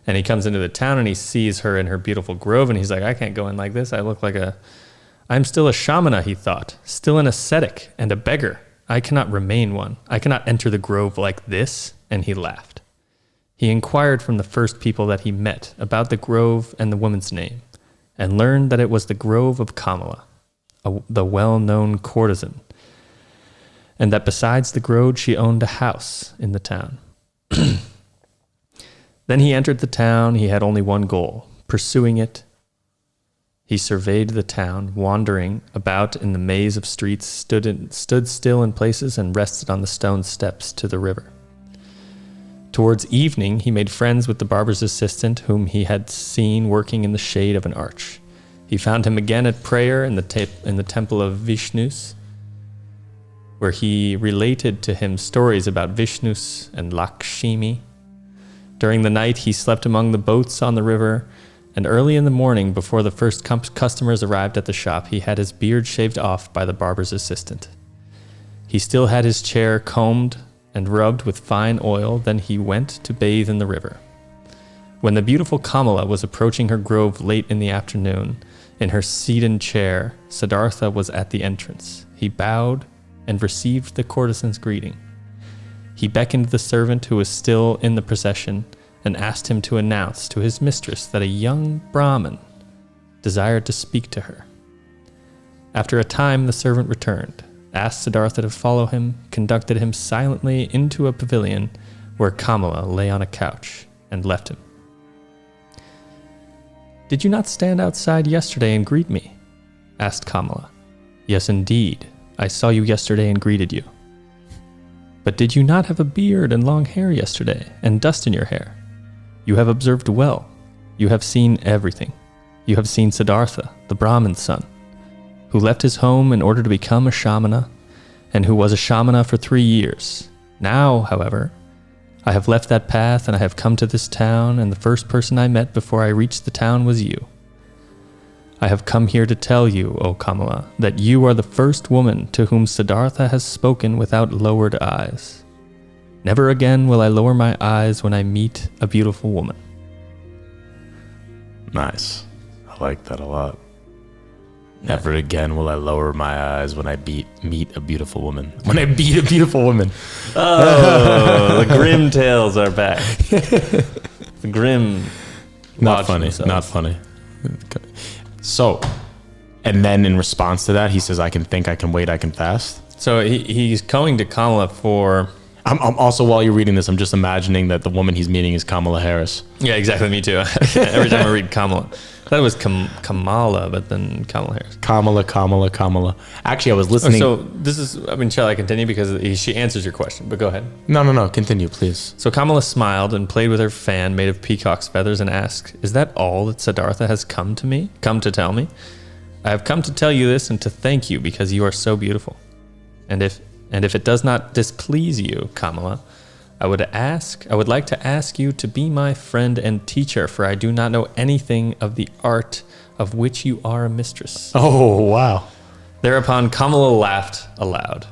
And he comes into the town and he sees her in her beautiful grove, and he's like, I can't go in like this. I'm still a shamana, he thought, still an ascetic and a beggar. I cannot remain one. I cannot enter the grove like this. And he laughed. He inquired from the first people that he met about the grove and the woman's name, and learned that it was the grove of Kamala, the well-known courtesan, and that besides the grove she owned a house in the town. Then he entered the town. He had only one goal, pursuing it. He surveyed the town, wandering about in the maze of streets, stood still in places, and rested on the stone steps to the river. Towards evening, he made friends with the barber's assistant, whom he had seen working in the shade of an arch. He found him again at prayer in the temple of Vishnus, where he related to him stories about Vishnus and Lakshmi. During the night, he slept among the boats on the river, and early in the morning, before the first customers arrived at the shop, he had his beard shaved off by the barber's assistant. He still had his chair combed and rubbed with fine oil. Then he went to bathe in the river. When the beautiful Kamala was approaching her grove late in the afternoon, in her seated chair, Siddhartha was at the entrance. He bowed and received the courtesan's greeting. He beckoned the servant who was still in the procession and asked him to announce to his mistress that a young Brahmin desired to speak to her. After a time, the servant returned, asked Siddhartha to follow him, conducted him silently into a pavilion where Kamala lay on a couch, and left him. "Did you not stand outside yesterday and greet me?" asked Kamala. "Yes, indeed. I saw you yesterday and greeted you." "But did you not have a beard and long hair yesterday, and dust in your hair? You have observed well. You have seen everything. You have seen Siddhartha, the Brahmin's son, who left his home in order to become a shamana, and who was a shamana for 3 years. Now, however, I have left that path and I have come to this town, and the first person I met before I reached the town was you. I have come here to tell you, O Kamala, that you are the first woman to whom Siddhartha has spoken without lowered eyes. Never again will I lower my eyes when I meet a beautiful woman.
Nice. I like that a lot. Never again will I lower my eyes when I meet a beautiful woman. When I beat a beautiful woman.
Oh, the grim tales are back. The grim.
Not funny. Not funny. So, and then in response to that, he says, I can think, I can wait, I can fast.
So he's going to Kamala for...
I'm also, while you're reading this, I'm just imagining that the woman he's meeting is Kamala Harris.
Yeah, exactly. Me too. Every time I read Kamala. I thought it was Kamala, but then Kamala Harris.
Kamala. Actually, I was listening.
So this is, I mean, shall I continue? Because she answers your question, but go ahead.
No. Continue, please.
So Kamala smiled and played with her fan made of peacock's feathers and asked, is that all that Siddhartha has come to tell me? I have come to tell you this and to thank you because you are so beautiful. And if it does not displease you, Kamala, I would like to ask you to be my friend and teacher, for I do not know anything of the art of which you are a mistress.
Oh, wow.
Thereupon Kamala laughed aloud.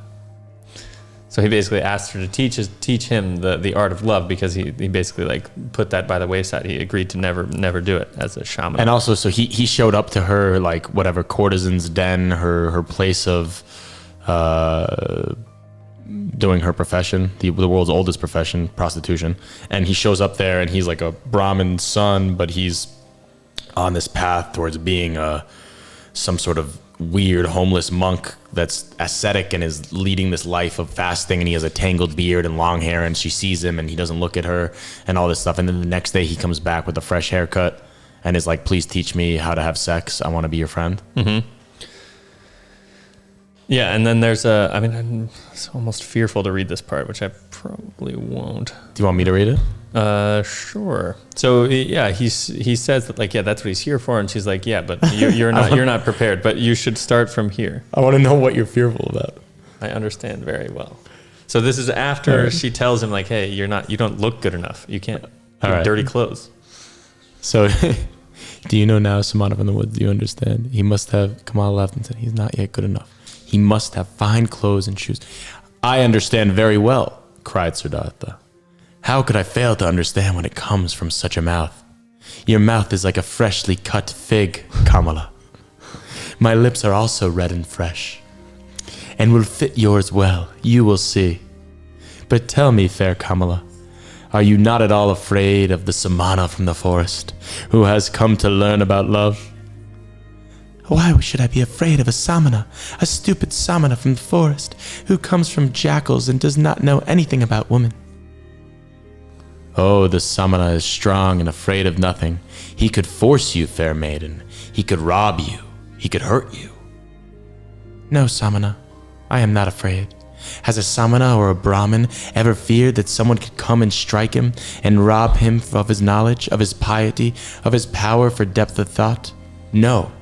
So he basically asked her to teach him the art of love, because he basically like put that by the wayside. He agreed to never do it as a shaman.
And also, so he showed up to her like whatever courtesan's den, her place of doing her profession, the world's oldest profession, prostitution. And he shows up there and he's like a Brahmin son, but he's on this path towards being some sort of weird homeless monk that's ascetic and is leading this life of fasting, and he has a tangled beard and long hair, and she sees him and he doesn't look at her and all this stuff. And then the next day he comes back with a fresh haircut and is like, please teach me how to have sex. I want to be your friend.
Mm-hmm. Yeah, and then there's I'm almost fearful to read this part, which I probably won't.
Do you want me to read it?
Sure. So yeah, he says that, like, yeah, that's what he's here for, and she's like, yeah, but you're not prepared, but you should start from here.
I want to know what you're fearful about.
I understand very well. So this is after she tells him, like, hey, you don't look good enough. You can't. You have dirty clothes.
So, do you know now, Samana from the Woods? Do you understand? He must have. Kamala laughed and said, he's not yet good enough. He must have fine clothes and shoes. I understand very well, cried Siddhartha. How could I fail to understand when it comes from such a mouth? Your mouth is like a freshly cut fig, Kamala. My lips are also red and fresh, and will fit yours well, you will see. But tell me, fair Kamala, are you not at all afraid of the Samana from the forest, who has come to learn about love? Why should I be afraid of a samana, a stupid samana from the forest, who comes from jackals and does not know anything about women? Oh, the samana is strong and afraid of nothing. He could force you, fair maiden. He could rob you. He could hurt you. No, samana, I am not afraid. Has a samana or a Brahmin ever feared that someone could come and strike him and rob him of his knowledge, of his piety, of his power for depth of thought? No.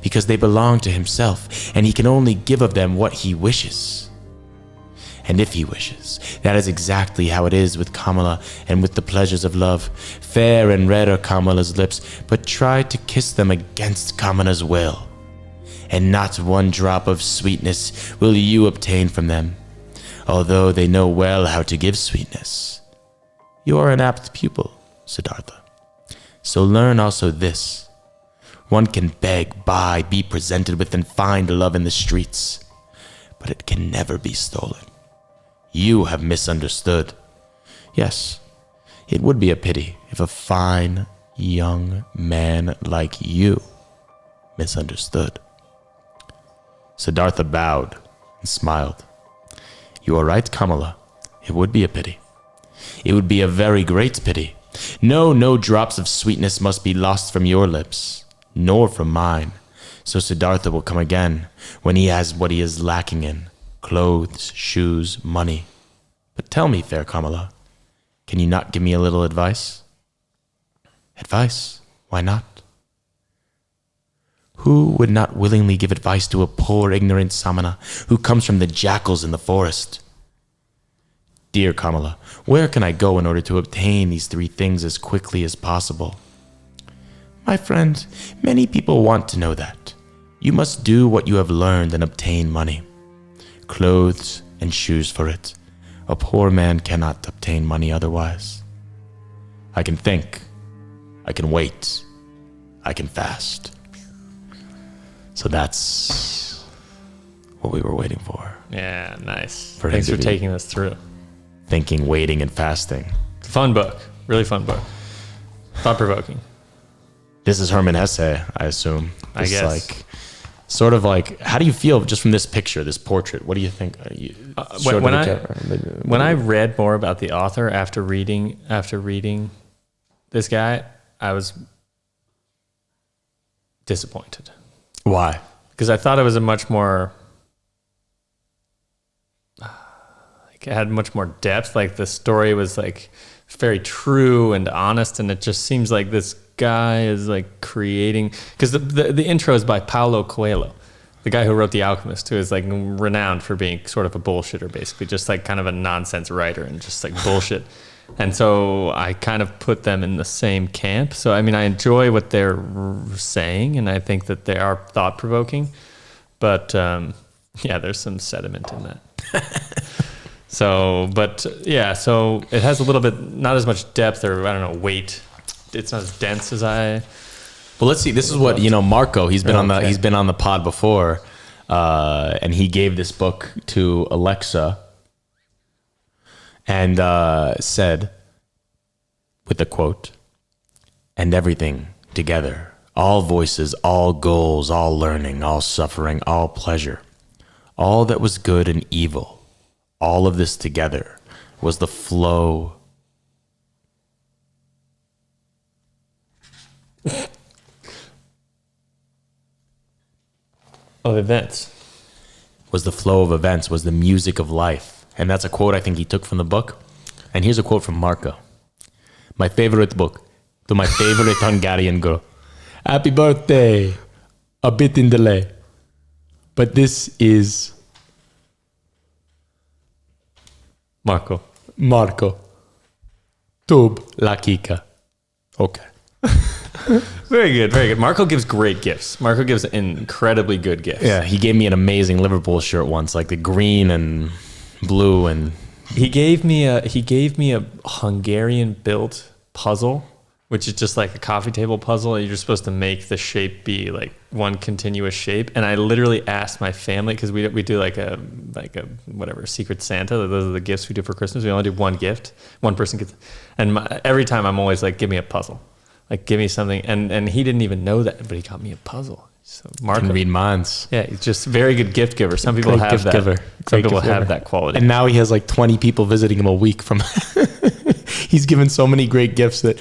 Because they belong to himself, and he can only give of them what he wishes. And if he wishes, that is exactly how it is with Kamala and with the pleasures of love. Fair and red are Kamala's lips, but try to kiss them against Kamala's will, and not one drop of sweetness will you obtain from them, although they know well how to give sweetness. You are an apt pupil, Siddhartha. So learn also this. One can beg, buy, be presented with, and find love in the streets, but it can never be stolen. You have misunderstood. Yes, it would be a pity if a fine young man like you misunderstood. Siddhartha bowed and smiled. You are right, Kamala. It would be a pity. It would be a very great pity. No drops of sweetness must be lost from your lips, nor from mine. So Siddhartha will come again when he has what he is lacking in: clothes, shoes, money. But tell me, fair Kamala, can you not give me a little advice? Advice? Why not? Who would not willingly give advice to a poor, ignorant samana who comes from the jackals in the forest? Dear Kamala, where can I go in order to obtain these three things as quickly as possible? My friend, many people want to know that. You must do what you have learned and obtain money, clothes and shoes for it. A poor man cannot obtain money otherwise. I can think. I can wait. I can fast. So that's what we were waiting for.
Yeah, nice.
For him
Thanks
to
for
be-
taking us through.
Thinking, waiting, and fasting.
Fun book. Really fun book. Thought-provoking.
This is Hermann Hesse, I assume.
I
This,
guess.
like, sort of like, how do you feel just from this picture, this portrait? What do you think?
When I read more about the author after reading this guy, I was disappointed
Why?
because I thought it was a much more like it had much more depth. Like the story was like very true and honest, and it just seems like this guy is like creating, because the intro is by Paulo Coelho, the guy who wrote The Alchemist, who is like renowned for being sort of a bullshitter, basically just like kind of a nonsense writer and just like bullshit. And so I kind of put them in the same camp. So I mean, I enjoy what they're saying, and I think that they are thought-provoking, but yeah, there's some sediment in that. So it has a little bit, not as much depth, or I don't know, weight. It's not as dense as I.
Well, let's see. This is what, Marco, he's been on the pod before, and he gave this book to Alexa and said, with a quote, "And everything together, all voices, all goals, all learning, all suffering, all pleasure, all that was good and evil, all of this together was the flow."
Of events.
Was the flow of events, was the music of life. And that's a quote I think he took from the book. And here's a quote from Marco. My favorite book to my favorite Hungarian girl. Happy birthday. A bit in delay. But this is
Marco.
Tub la Kika. Okay.
Very good, very good. Marco gives great gifts. Marco gives incredibly good gifts.
Yeah, he gave me an amazing Liverpool shirt once, like the green and blue, and
He gave me a Hungarian built puzzle, which is just like a coffee table puzzle. You're supposed to make the shape be like one continuous shape. And I literally asked my family, because we do like a whatever Secret Santa. Those are the gifts we do for Christmas. We only do one gift. One person gets, and every time I'm always like, give me a puzzle, like give me something. And he didn't even know that, but he got me a puzzle. So Marco,
can read minds.
yeah, he's just a very good gift giver. Some people
Great
have
gift
that.
giver.
Some
Great
people
gift
have
giver.
that quality.
And now he has like 20 people visiting him a week from. He's given so many great gifts that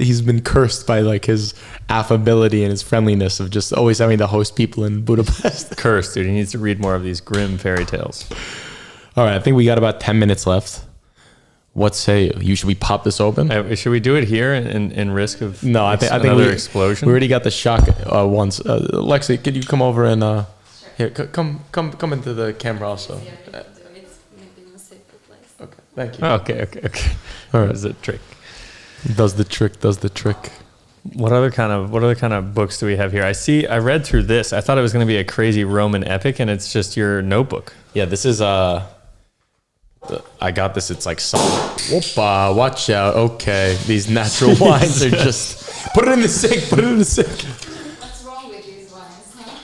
he's been cursed by like his affability and his friendliness of just always having to host people in Budapest.
Cursed, dude. He needs to read more of these grim fairy tales.
All right, I think we got about 10 minutes left. What say you? Should we pop this open?
Should we do it here in risk of
No, I think
another
we
explosion?
We already got the shock once. Lexi, could you come over and here? Come into the camera also.
It's maybe in a safer place.
Okay, thank you.
Okay.
All right.
Does the trick.
Does the trick.
What other kind of books do we have here? I read through this. I thought it was going to be a crazy Roman epic, and it's just your notebook.
Yeah, this is I got this. It's like something. Whoopa, watch out. Okay, these natural wines are just. Put it in the sink. Put it in the sink.
What's wrong with these wines, huh?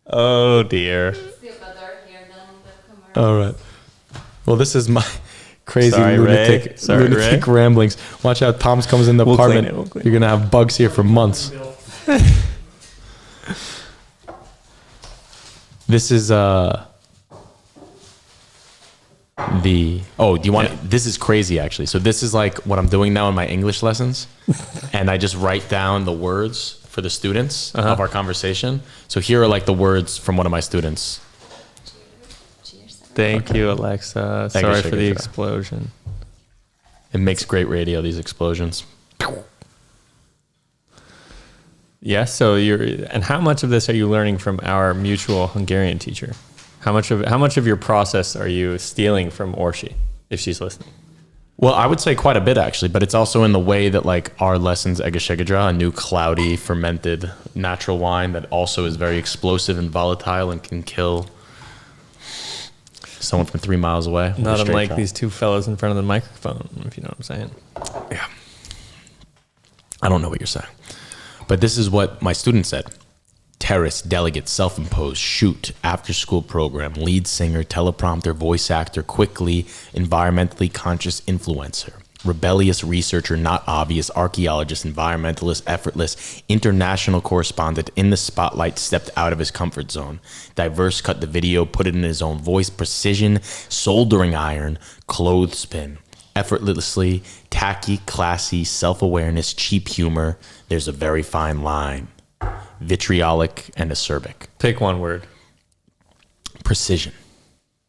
Oh dear.
It's still better here than on the camera.
All right. Well, this is my crazy
Sorry, Ray. Sorry,
lunatic
Ray.
ramblings. Watch out, Tom's comes in the
We'll clean
apartment.
it, we'll clean
You're gonna have bugs here for months. This is do you want this is crazy actually. So this is like what I'm doing now in my English lessons, and I just write down the words for the students of our conversation. So here are like the words from one of my students.
Cheers.
Thank you, Alexa.
Thank you,
Sorry for the
Shikisha.
explosion.
It makes great radio, these explosions.
Yeah. So how much of this are you learning from our mutual Hungarian teacher? How much of your process are you stealing from Orsi, if she's listening?
Well, I would say quite a bit actually, but it's also in the way that like our lessons, Egeshegedra, a new cloudy fermented natural wine that also is very explosive and volatile and can kill someone from 3 miles away. with a
Not
straight
unlike
shot.
these two fellows in front of the microphone, if you know what I'm saying.
Yeah. I don't know what you're saying. But this is what my student said. Terrace, delegate, self-imposed, shoot, after-school program, lead singer, teleprompter, voice actor, quickly, environmentally conscious influencer, rebellious researcher, not obvious, archaeologist, environmentalist, effortless, international correspondent, in the spotlight, stepped out of his comfort zone. Diverse, cut the video, put it in his own voice, precision, soldering iron, clothespin. Effortlessly, tacky, classy, self-awareness, cheap humor. There's a very fine line. Vitriolic and acerbic.
Pick one word.
Precision.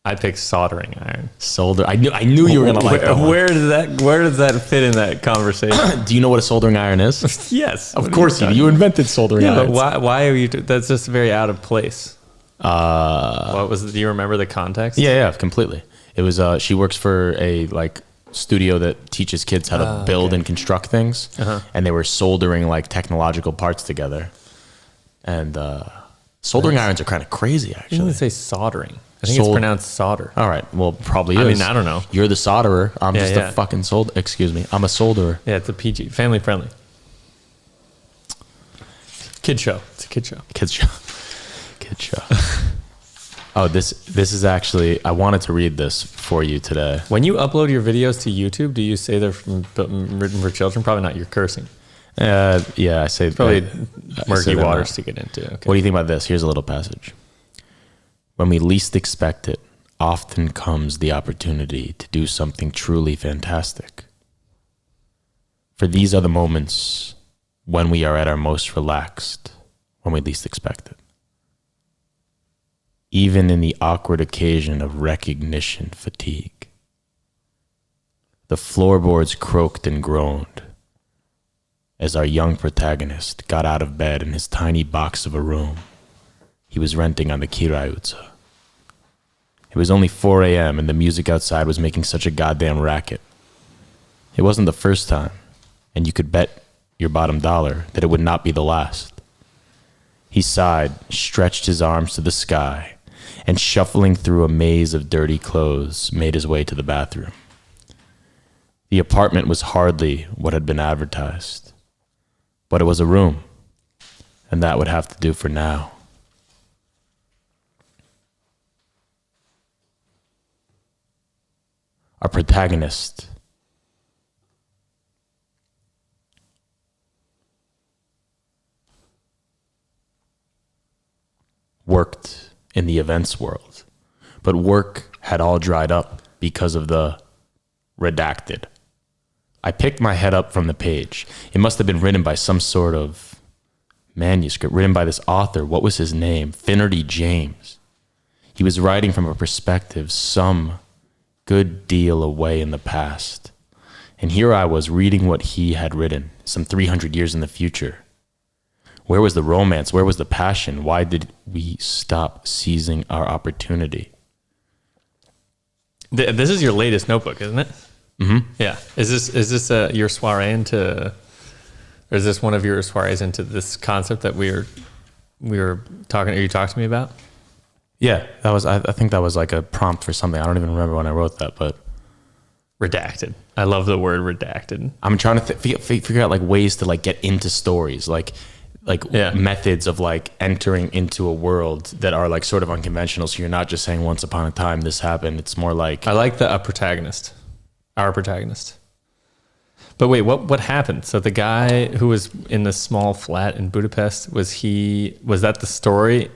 I pick soldering iron.
Solder. I knew you were gonna like that one.
Where does that fit in that conversation?
Do you know what a soldering iron is?
Yes.
Of course you do. You invented soldering
Yeah,
irons.
but why are you? That's just very out of place. What was? Do you remember the context?
Yeah, completely. It was. She works for a studio that teaches kids how to build and construct things, and they were soldering technological parts together. And soldering irons are kind of crazy,
I
actually.
didn't say soldering. I think it's pronounced solder.
All right. Well, probably is.
I mean, I don't know.
You're the solderer. I'm just
yeah.
a fucking solder. Excuse me. I'm a solderer.
Yeah, it's a PG, family friendly. Kid show. It's a kid show.
Kids show. Kid show. Oh, this is actually, I wanted to read this for you today.
When you upload your videos to YouTube, do you say they're written for children? Probably not. You're cursing.
Yeah, I say
Probably
I
murky
say they're
waters
not.
to get into. Okay.
What do you think about this? Here's a little passage. When we least expect it, often comes the opportunity to do something truly fantastic. For these are the moments when we are at our most relaxed, when we least expect it. Even in the awkward occasion of recognition fatigue. The floorboards croaked and groaned as our young protagonist got out of bed in his tiny box of a room he was renting on the Kiraiutsa. It was only 4 a.m. and the music outside was making such a goddamn racket. It wasn't the first time, and you could bet your bottom dollar that it would not be the last. He sighed, stretched his arms to the sky, and shuffling through a maze of dirty clothes, made his way to the bathroom. The apartment was hardly what had been advertised, but it was a room, and that would have to do for now. Our protagonist worked in the events world, but work had all dried up because of the redacted. I picked my head up from the page. It must have been written by some sort of manuscript, written by this author. What was his name? Finnerty James. He was writing from a perspective some good deal away in the past. And here I was reading what he had written, some 300 years in the future. Where was the romance? Where was the passion? Why did we stop seizing our opportunity?
This is your latest notebook, isn't it?
Mm-hmm.
Yeah. Is this your soiree into, or is this one of your soirees into this concept that we were talking? Or you talked to me about?
Yeah, that was. I think that was like a prompt for something. I don't even remember when I wrote that, but
redacted. I love the word redacted.
I'm trying to figure out ways to get into stories, methods of entering into a world that are sort of unconventional. So you're not just saying once upon a time this happened. It's more like
I like the protagonist, our protagonist. But wait, what happened? So the guy who was in the small flat in Budapest, was that the story?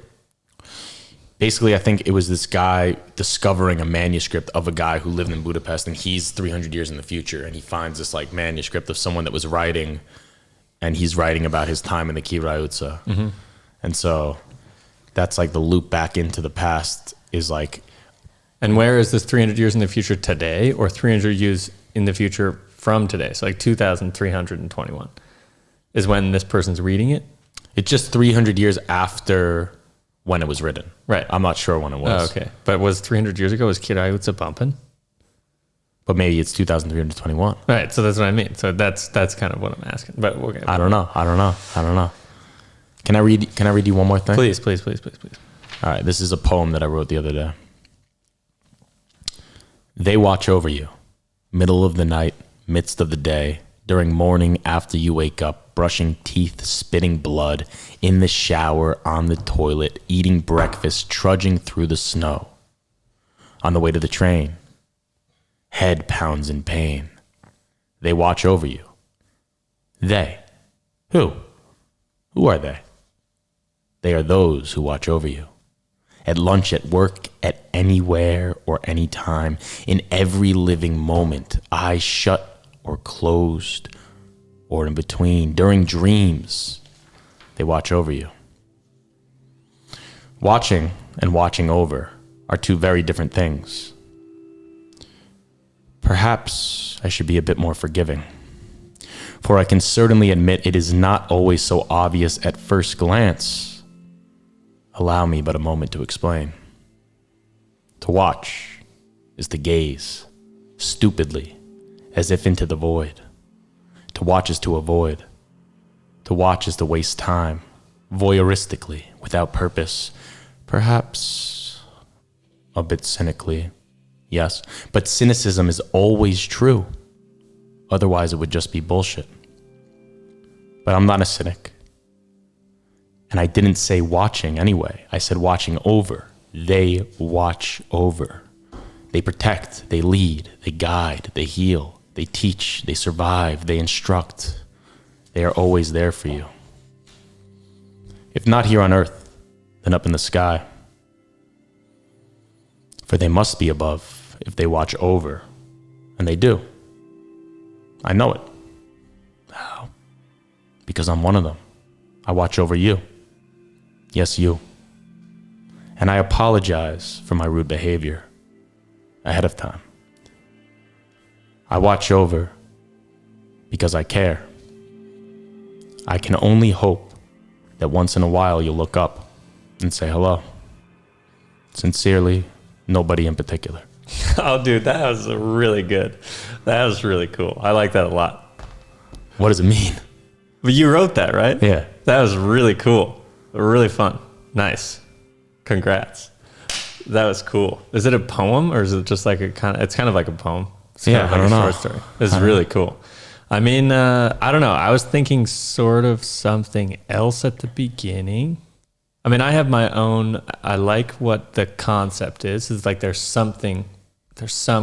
Basically, I think it was this guy discovering a manuscript of a guy who lived in Budapest, and he's 300 years in the future, and he finds this manuscript of someone that was writing, and he's writing about his time in the Kiraiutsa. Mm-hmm. And so that's the loop back into the past is
And where is this 300 years in the future today, or 300 years in the future from today? So 2321 is when this person's reading it?
It's just 300 years after when it was written.
Right.
I'm not sure when it was.
Oh, okay. But was 300 years ago, was Kiraiutsa bumping?
But maybe it's 2321.
Right. So that's what I mean. So that's kind of what I'm asking. But okay.
I don't know. Can I read you one more thing?
Please.
All right. This is a poem that I wrote the other day. They watch over you, middle of the night, midst of the day, during morning after you wake up, brushing teeth, spitting blood, in the shower, on the toilet, eating breakfast, trudging through the snow. On the way to the train, head pounds in pain. They watch over you. They. Who? Who are they? They are those who watch over you. At lunch, at work, at anywhere or any time, in every living moment, eyes shut or closed, or in between, during dreams, they watch over you. Watching and watching over are two very different things. Perhaps I should be a bit more forgiving, for I can certainly admit it is not always so obvious at first glance. Allow me but a moment to explain. To watch is to gaze, stupidly, as if into the void. To watch is to avoid. To watch is to waste time, voyeuristically, without purpose, perhaps a bit cynically, yes, but cynicism is always true. Otherwise, it would just be bullshit. But I'm not a cynic. And I didn't say watching anyway. I said watching over. They watch over. They protect, they lead, they guide, they heal, they teach, they survive, they instruct. They are always there for you. If not here on earth, then up in the sky. For they must be above if they watch over. And they do. I know it. How? Because I'm one of them. I watch over you. Yes, you. And I apologize for my rude behavior ahead of time. I watch over because I care. I can only hope that once in a while you'll look up and say hello. Sincerely, nobody in particular.
Oh, dude, that was really good. That was really cool. I like that a lot.
What does it mean?
But you wrote that, right?
Yeah.
That was really cool. Really fun. Nice. Congrats. That was cool. Is it a poem or is it just like it's kind of like a poem? It's kind of like
I don't know.
Short story. It's really cool. I mean, I don't know. I was thinking sort of something else at the beginning. I mean, I have my own, I like what the concept is. It's like there's some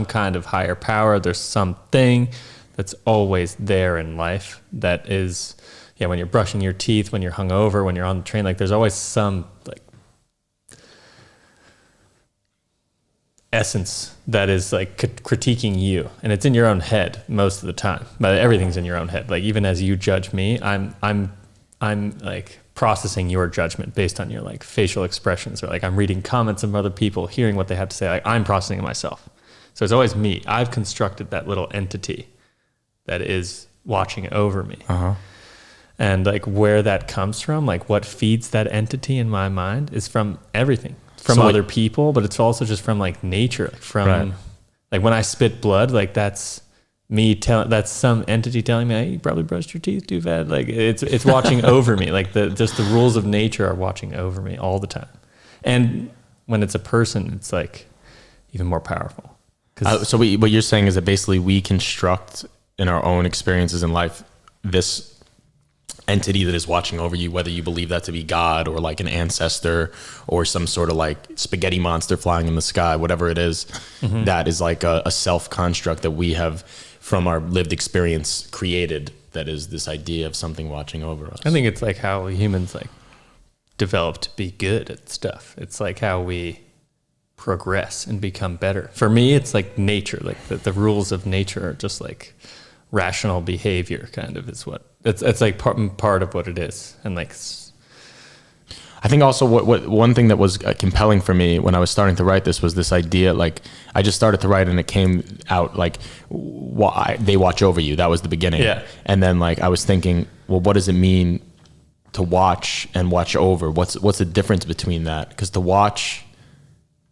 kind of higher power. There's something that's always there in life that is, when you're brushing your teeth, when you're hungover, when you're on the train, like there's always some like essence that is like critiquing you, and it's in your own head most of the time. But everything's in your own head. Like even as you judge me, I'm like processing your judgment based on your like facial expressions, or like I'm reading comments of other people, hearing what they have to say. Like I'm processing it myself. So it's always me. I've constructed that little entity that is watching over me.
Uh-huh.
And like where that comes from, like what feeds that entity in my mind is from everything, from other people, but it's also just from like nature, from like when I spit blood, like that's me that's some entity telling me, hey, you probably brushed your teeth too bad. Like it's watching over me. Like just the rules of nature are watching over me all the time. And when it's a person, it's like even more powerful.
So what you're saying is that basically we construct in our own experiences in life this entity that is watching over you, whether you believe that to be God or like an ancestor or some sort of like spaghetti monster flying in the sky, whatever it is, that is like a self-construct that we have from our lived experience created, that is this idea of something watching over us.
I think it's like how humans like develop to be good at stuff. It's like how we progress and become better. For me, it's like nature, like the rules of nature are just like rational behavior kind of is what it's like part of what it is. And like
I think also what one thing that was compelling for me when I was starting to write this was this idea, like I just started to write and it came out like why they watch over you. That was the beginning.
Yeah.
And then like I was thinking, well, what does it mean to watch and watch over? What's the difference between that? Because to watch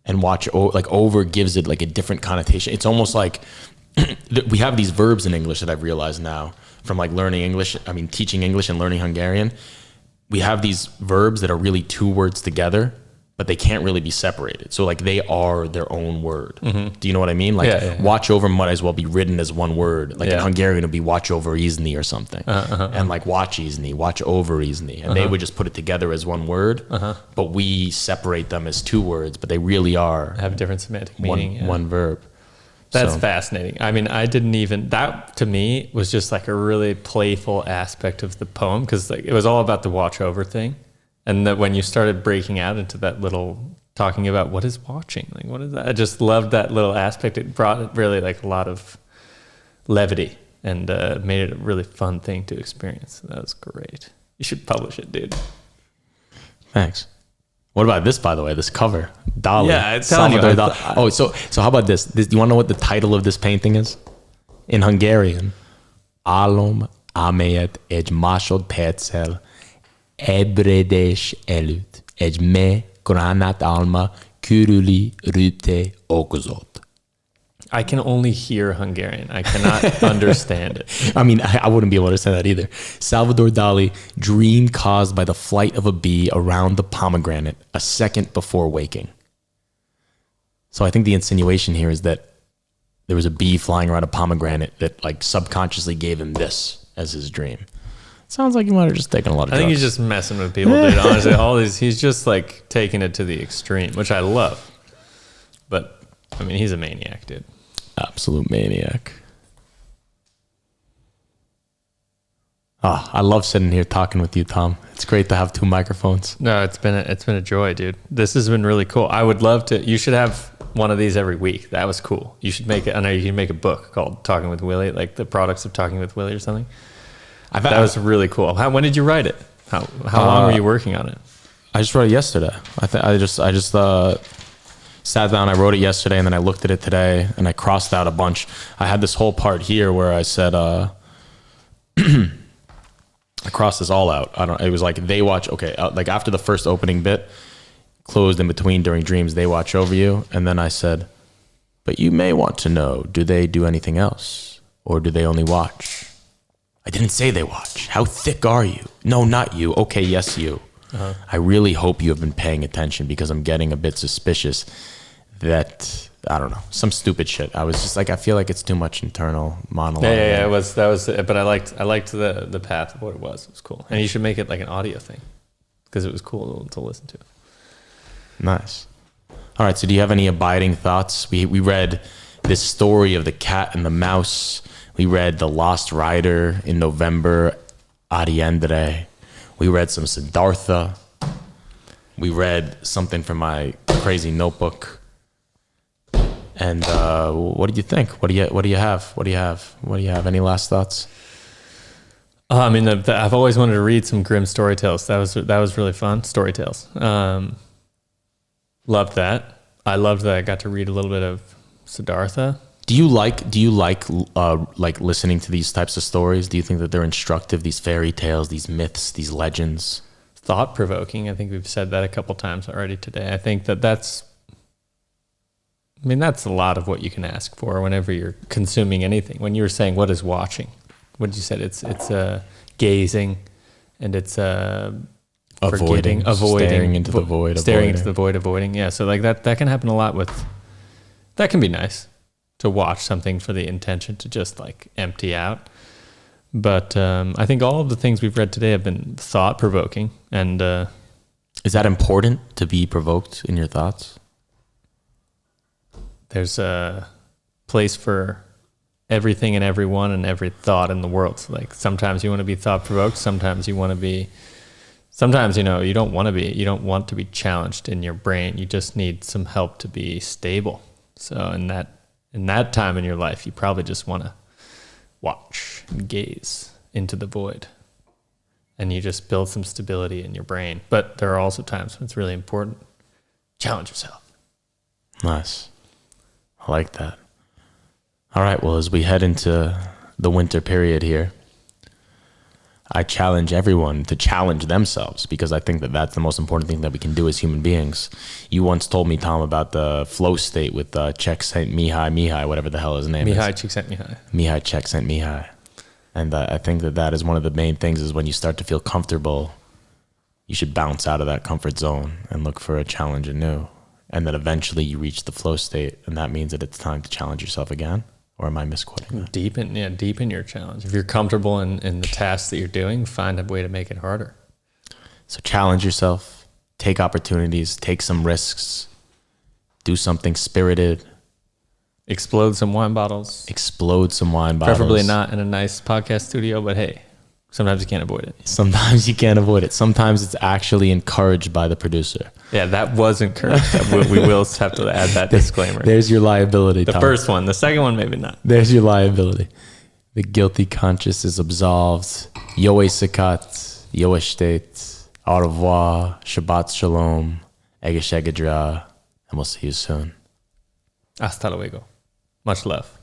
and watch like over gives it like a different connotation. It's almost like we have these verbs in English that I've realized now from like learning English. I mean, teaching English and learning Hungarian. We have these verbs that are really two words together. but they can't really be separated. So like they are their own word.
Mm-hmm.
Do you know what I mean? Like watch over might as well be written as one word. Like in Hungarian, it'd be watch over izni or something. And like watch izni, watch over izni. And they would just put it together as one word, but we separate them as two words, but they really are
have different semantic meaning.
One verb.
That's fascinating. I mean, I didn't even, that to me was just like a really playful aspect of the poem, because like it was all about the watch over thing. And that when you started breaking out into that little talking about what is watching, like what is that? I just loved that little aspect. It brought really like a lot of levity and made it a really fun thing to experience. That was great. You should publish it, dude.
Thanks. What about this, by the way? This cover, Dali.
Yeah, it's telling you.
Oh, so how about this? You want to know what the title of this painting is? In Hungarian, Álom, amelyet egy másodperccel ébredés előtt egy mély gránátálma körüli rüté okozott.
I can only hear Hungarian. I cannot understand it.
I mean, I wouldn't be able to understand that either. Salvador Dali, dream caused by the flight of a bee around the pomegranate a second before waking. So I think the insinuation here is that there was a bee flying around a pomegranate that like subconsciously gave him this as his dream. Sounds like he might have just taken a lot of drugs.
I think he's just messing with people, dude. Honestly, he's just like taking it to the extreme, which I love. But I mean, he's a maniac, dude.
Absolute maniac. I love sitting here talking with you, Tom. It's great to have two microphones.
No, it's been a joy, dude. This has been really cool. I would love to. You should have one of these every week. That was cool. You should make it. I know you can make a book called "Talking with Willie," like the products of talking with Willie or something. That was really cool. When did you write it? How long were you working on it?
I just wrote it yesterday. I just sat down. I wrote it yesterday, and then I looked at it today, and I crossed out a bunch. I had this whole part here where I said, I crossed this all out. It was like they watch. Okay, like after the first opening bit, closed in between during dreams, they watch over you, and then I said, but you may want to know: do they do anything else, or do they only watch? I didn't say they watch. How thick are you? No, not you. Okay, yes, you. I really hope you have been paying attention, because I'm getting a bit suspicious that, I don't know, some stupid shit. I was just like, I feel like it's too much internal monologue.
Yeah, that was, but I liked the path of what it was. It was cool. And you should make it like an audio thing, because it was cool to listen to.
Nice. All right, so do you have any abiding thoughts? We read this story of the cat and the mouse. We read The Lost Rider in November, Ariandre. We read some Siddhartha. We read something from my crazy notebook. And what do you think? What do you have? Any last thoughts?
I mean, I've always wanted to read some grim story tales. That was really fun. Story tales. Loved that. I loved that I got to read a little bit of Siddhartha.
Do you like listening to these types of stories? Do you think that they're instructive? These fairy tales, these myths, these legends,
thought-provoking. I think we've said that a couple times already today. I think that's a lot of what you can ask for whenever you're consuming anything. When you were saying what is watching, what did you say? It's gazing, and it's
avoiding, staring into the void,
avoiding. Yeah, so like that can happen a lot with. That can be nice to watch something for the intention to just like empty out. But I think all of the things we've read today have been thought-provoking. And
is that important, to be provoked in your thoughts?
There's a place for everything and everyone and every thought in the world. So like sometimes you want to be thought-provoked. Sometimes you want to be. Sometimes, you don't want to be. You don't want to be challenged in your brain. You just need some help to be stable. So in that time in your life, you probably just want to watch and gaze into the void, and you just build some stability in your brain. But there are also times when it's really important. Challenge yourself.
Nice. I like that. All right. Well, as we head into the winter period here, I challenge everyone to challenge themselves, because I think that that's the most important thing that we can do as human beings. You once told me, Tom, about the flow state with Csikszentmihalyi, whatever the hell his name is. Mihai Csikszentmihalyi. And I think that is one of the main things, is when you start to feel comfortable you should bounce out of that comfort zone and look for a challenge anew. And that eventually you reach the flow state, and that means that it's time to challenge yourself again? Or am I misquoting that?
Deepen your challenge. If you're comfortable in the task that you're doing, find a way to make it harder.
So challenge yourself, take opportunities, take some risks, do something spirited.
Explode some wine bottles.
Preferably
not in a nice podcast studio, but hey, sometimes you can't avoid it.
Sometimes you can't avoid it. Sometimes it's actually encouraged by the producer.
Yeah, that was encouraged. We will have to add that disclaimer.
There's your liability,
The
Tom.
first one. The second one, maybe not.
There's your liability. The guilty conscience is absolved. Yoe Sakat, Yoe State, au revoir, Shabbat Shalom, Egeshegadra, and we'll see you soon.
Hasta luego. Much love.